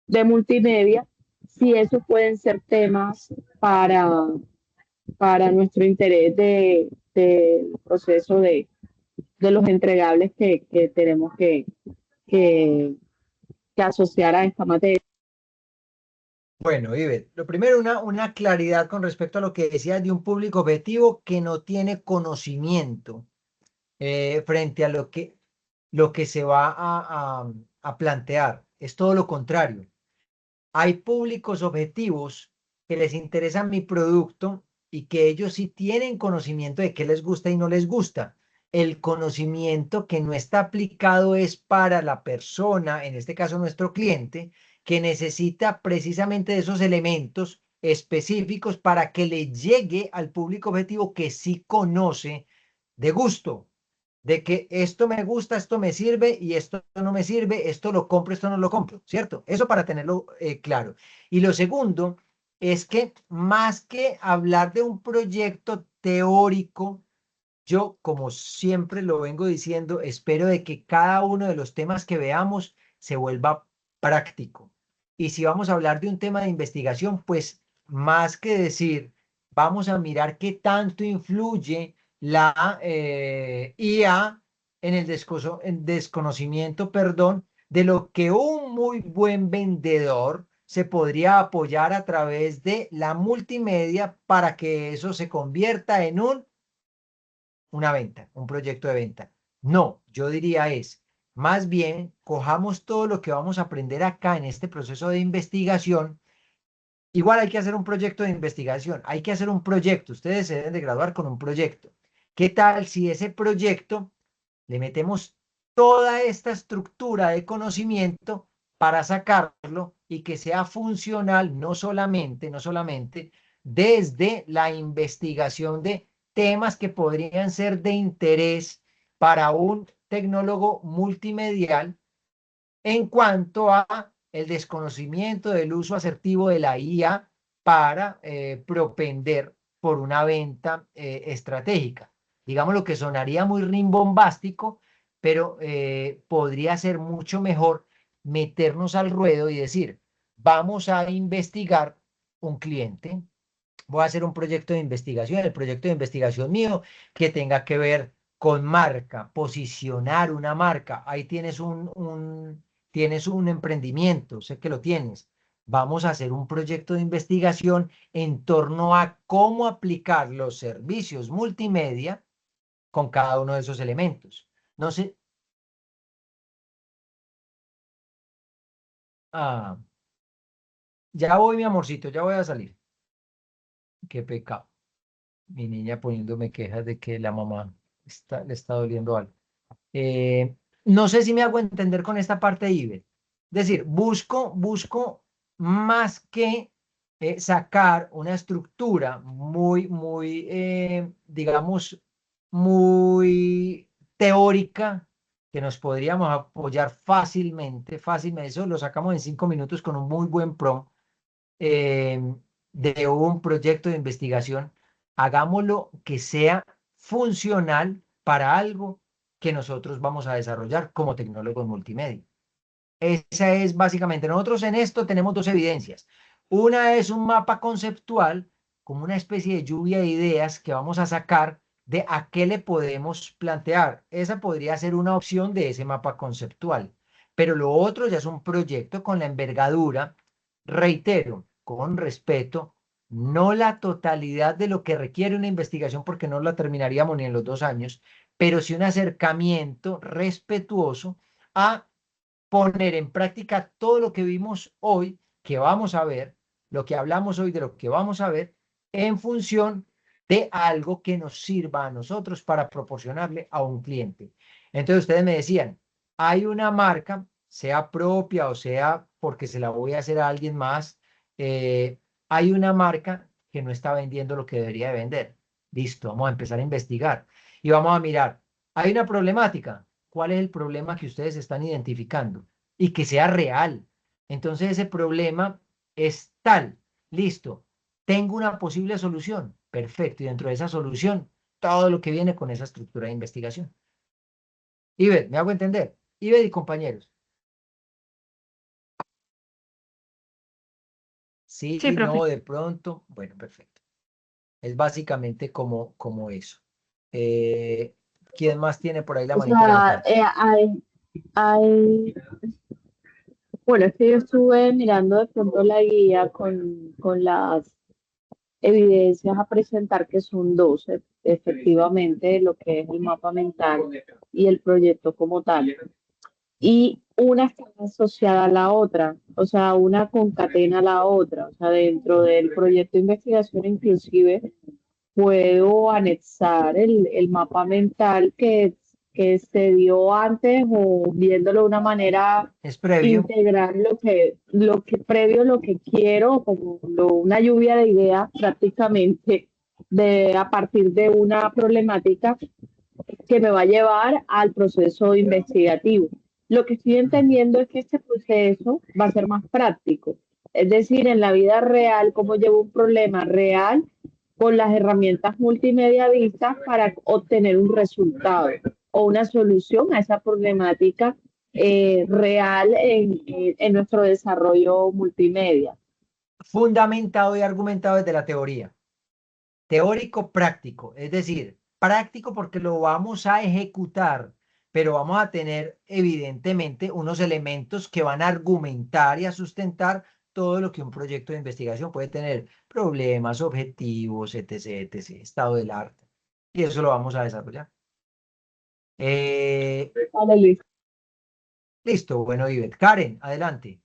de multimedia, si esos pueden ser temas para nuestro interés del proceso de los entregables que tenemos que, que asociar a esta materia. Bueno, Iber, lo primero, una claridad con respecto a lo que decías de un público objetivo que no tiene conocimiento frente a lo que se va a plantear. Es todo lo contrario. Hay públicos objetivos que les interesa mi producto y que ellos sí tienen conocimiento de qué les gusta y no les gusta. El conocimiento que no está aplicado es para la persona, en este caso nuestro cliente, que necesita precisamente esos elementos específicos para que le llegue al público objetivo que sí conoce de gusto, de que esto me gusta, esto me sirve y esto no me sirve, esto lo compro, esto no lo compro, ¿cierto? Eso para tenerlo claro. Y lo segundo es que más que hablar de un proyecto teórico, yo, como siempre lo vengo diciendo, espero de que cada uno de los temas que veamos se vuelva práctico. Y si vamos a hablar de un tema de investigación, pues más que decir, vamos a mirar qué tanto influye la IA en el desconocimiento, perdón, de lo que un muy buen vendedor se podría apoyar a través de la multimedia para que eso se convierta en una venta, un proyecto de venta. No, yo diría es, más bien, cojamos todo lo que vamos a aprender acá en este proceso de investigación. Igual hay que hacer un proyecto de investigación, hay que hacer un proyecto, ustedes se deben de graduar con un proyecto. ¿Qué tal si ese proyecto le metemos toda esta estructura de conocimiento para sacarlo y que sea funcional no solamente desde la investigación de temas que podrían ser de interés para un tecnólogo multimedial en cuanto a el desconocimiento del uso asertivo de la IA para propender por una venta estratégica? Digamos lo que sonaría muy rimbombástico, pero podría ser mucho mejor meternos al ruedo y decir, vamos a investigar un cliente, voy a hacer un proyecto de investigación, el proyecto de investigación mío que tenga que ver con marca, posicionar una marca. Ahí tienes un emprendimiento, sé que lo tienes. Vamos a hacer un proyecto de investigación en torno a cómo aplicar los servicios multimedia con cada uno de esos elementos. No sé. Ah, ya voy, mi amorcito, ya voy a salir. Qué pecado. Mi niña poniéndome quejas de que la mamá le está doliendo algo. No sé si me hago entender con esta parte de IBET. Es decir, busco más que sacar una estructura digamos, muy teórica que nos podríamos apoyar fácilmente. Eso lo sacamos en 5 minutos con un muy buen prompt eh, de un proyecto de investigación. Hagámoslo que sea funcional para algo que nosotros vamos a desarrollar como tecnólogos multimedia. Esa es básicamente, nosotros en esto tenemos dos evidencias. Una es un mapa conceptual, como una especie de lluvia de ideas que vamos a sacar de a qué le podemos plantear. Esa podría ser una opción de ese mapa conceptual. Pero lo otro ya es un proyecto con la envergadura, reitero, con respeto, no la totalidad de lo que requiere una investigación porque no la terminaríamos ni en los 2 años, pero sí un acercamiento respetuoso a poner en práctica todo lo que vimos hoy, que vamos a ver, lo que hablamos hoy de lo que vamos a ver, en función de algo que nos sirva a nosotros para proporcionarle a un cliente. Entonces ustedes me decían, hay una marca, sea propia o sea porque se la voy a hacer a alguien más, hay una marca que no está vendiendo lo que debería de vender. Listo, vamos a empezar a investigar y vamos a mirar, hay una problemática. ¿Cuál es el problema que ustedes están identificando? Y que sea real. Entonces ese problema es tal, listo, tengo una posible solución, perfecto, y dentro de esa solución, todo lo que viene con esa estructura de investigación. Iber, ¿me hago entender? Iber y compañeros. Sí, Sí, profe. no, de pronto, bueno, perfecto. Es básicamente como eso. Eh, ¿Quién más tiene por ahí la O manito sea, levantada? bueno, es que yo estuve mirando de pronto la guía con las evidencias a presentar, que son 12, efectivamente, lo que es el mapa mental y el proyecto como tal. Y una está asociada a la otra, o sea, una concatena a la otra. O sea, dentro del proyecto de investigación inclusive puedo anexar el mapa mental que se dio antes o viéndolo de una manera Es previo. integrar lo que previo, lo que quiero, como una lluvia de ideas prácticamente a partir de una problemática que me va a llevar al proceso investigativo. Lo que estoy Ujú. entendiendo es que este proceso va a ser más práctico, es decir, en la vida real, cómo llevo un problema real con las herramientas multimedia vistas para obtener un resultado o una solución a esa problemática real en nuestro desarrollo multimedia. Fundamentado y argumentado desde la teoría. Teórico práctico, es decir, práctico porque lo vamos a ejecutar, pero vamos a tener evidentemente unos elementos que van a argumentar y a sustentar todo lo que un proyecto de investigación puede tener, problemas, objetivos, etc., etc., estado del arte. Y eso lo vamos a desarrollar. Eh, Vale, Luis. listo, bueno, Ivette. Karen, adelante.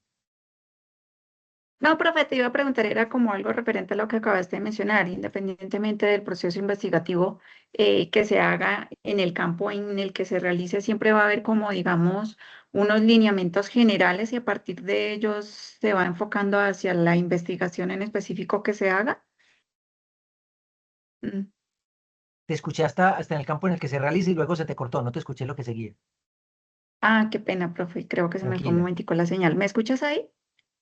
No, profe, te iba a preguntar, era como algo referente a lo que acabaste de mencionar, independientemente del proceso investigativo que se haga en el campo en el que se realice, siempre va a haber como, digamos, unos lineamientos generales y a partir de ellos se va enfocando hacia la investigación en específico que se haga. Mm. Te escuché hasta en el campo en el que se realiza y luego se te cortó, no te escuché lo que seguía. Ah, qué pena, profe, creo que se me fue un Tranquila, momentico la señal. ¿Me escuchas ahí?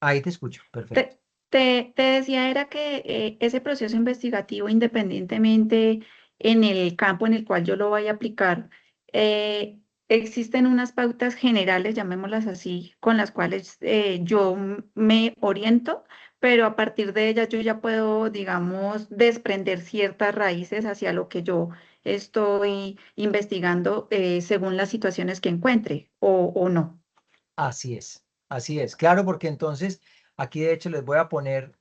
ahí te escucho, perfecto. Te decía era que ese proceso investigativo, independientemente en el campo en el cual yo lo vaya a aplicar, existen unas pautas generales, llamémoslas así, con las cuales yo me oriento, pero a partir de ellas yo ya puedo, digamos, desprender ciertas raíces hacia lo que yo estoy investigando según las situaciones que encuentre o no. Así es, claro, porque entonces aquí de hecho les voy a poner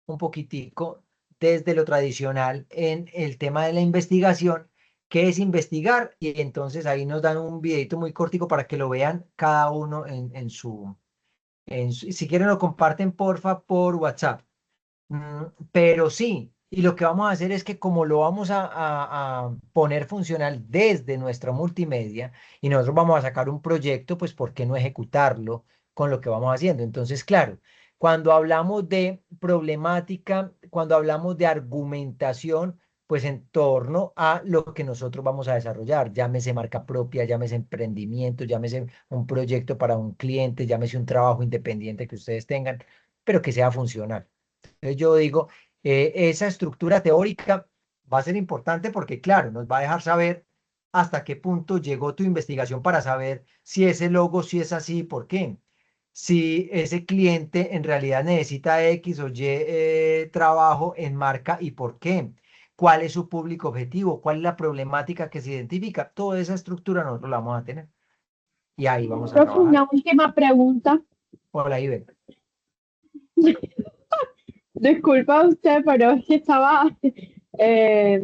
un poquitico desde lo tradicional en el tema de la investigación, que es investigar, y entonces ahí nos dan un videito muy cortico para que lo vean cada uno si quieren lo comparten porfa por WhatsApp. Pero sí, y lo que vamos a hacer es que como lo vamos a poner funcional desde nuestra multimedia y nosotros vamos a sacar un proyecto, pues ¿por qué no ejecutarlo con lo que vamos haciendo? Entonces, claro, cuando hablamos de problemática, cuando hablamos de argumentación, pues en torno a lo que nosotros vamos a desarrollar, llámese marca propia, llámese emprendimiento, llámese un proyecto para un cliente, llámese un trabajo independiente que ustedes tengan, pero que sea funcional. Entonces yo digo, esa estructura teórica va a ser importante porque, claro, nos va a dejar saber hasta qué punto llegó tu investigación para saber si ese logo, si es así, por qué. Si ese cliente en realidad necesita X o Y trabajo en marca y por qué. ¿Cuál es su público objetivo? ¿Cuál es la problemática que se identifica? Toda esa estructura nosotros la vamos a tener. Y ahí vamos a Profe, trabajar. una última pregunta. Hola, Iber. Disculpa usted, pero es que estaba eh,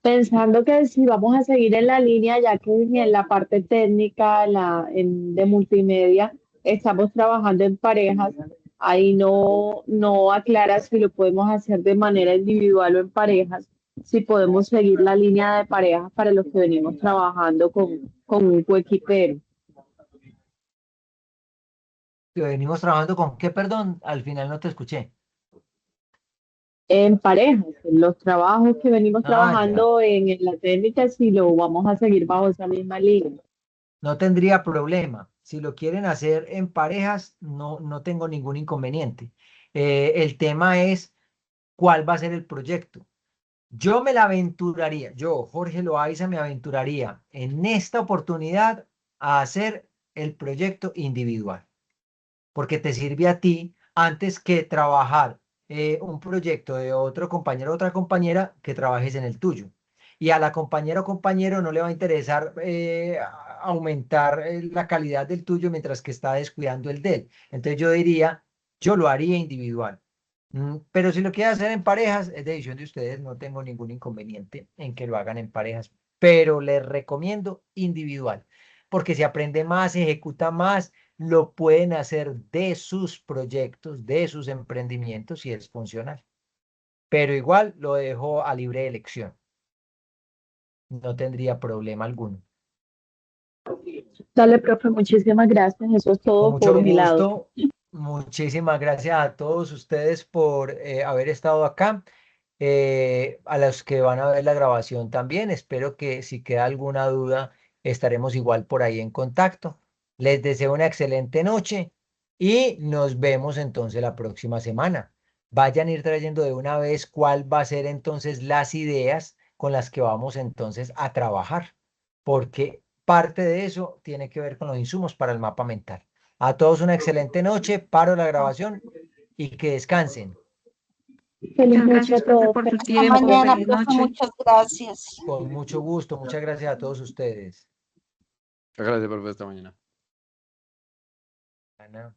pensando que si vamos a seguir en la línea, ya que en la parte técnica, de multimedia, estamos trabajando en parejas, ahí no aclara si lo podemos hacer de manera individual o en parejas, si podemos seguir la línea de parejas para los que venimos trabajando con un coequipero. Que venimos trabajando con qué, perdón, al final no te escuché. En parejas, en los trabajos que venimos Ah, ya. trabajando en la técnica, si lo vamos a seguir bajo esa misma línea. No tendría problema. Si lo quieren hacer en parejas, no tengo ningún inconveniente. El tema es cuál va a ser el proyecto. Yo me la aventuraría, yo, Jorge Loaiza, me aventuraría en esta oportunidad a hacer el proyecto individual, porque te sirve a ti antes que trabajar un proyecto de otro compañero o otra compañera que trabajes en el tuyo. Y a la compañera o compañero no le va a interesar aumentar la calidad del tuyo mientras que está descuidando el de él. Entonces yo diría, yo lo haría individual. Pero si lo quieren hacer en parejas, es decisión de ustedes, no tengo ningún inconveniente en que lo hagan en parejas, pero les recomiendo individual. porque se aprende más, se ejecuta más, lo pueden hacer de sus proyectos, de sus emprendimientos y es funcional. Pero igual lo dejo a libre elección. No tendría problema alguno. Dale, profe, muchísimas gracias. Eso es Con todo mucho por mi lado. gusto. Muchísimas gracias a todos ustedes por haber estado acá. A los que van a ver la grabación también. Espero que si queda alguna duda, estaremos igual por ahí en contacto. Les deseo una excelente noche y nos vemos entonces la próxima semana. Vayan a ir trayendo de una vez cuál va a ser entonces las ideas con las que vamos entonces a trabajar, porque parte de eso tiene que ver con los insumos para el mapa mental. A todos una excelente noche, paro la grabación y que descansen. Feliz Muchas noche a gracias, profe, todos. por su Feliz Hasta tiempo. mañana, Feliz profe, noche. muchas gracias. Con mucho gusto, muchas gracias a todos ustedes. Muchas gracias, profe, esta mañana. Ana.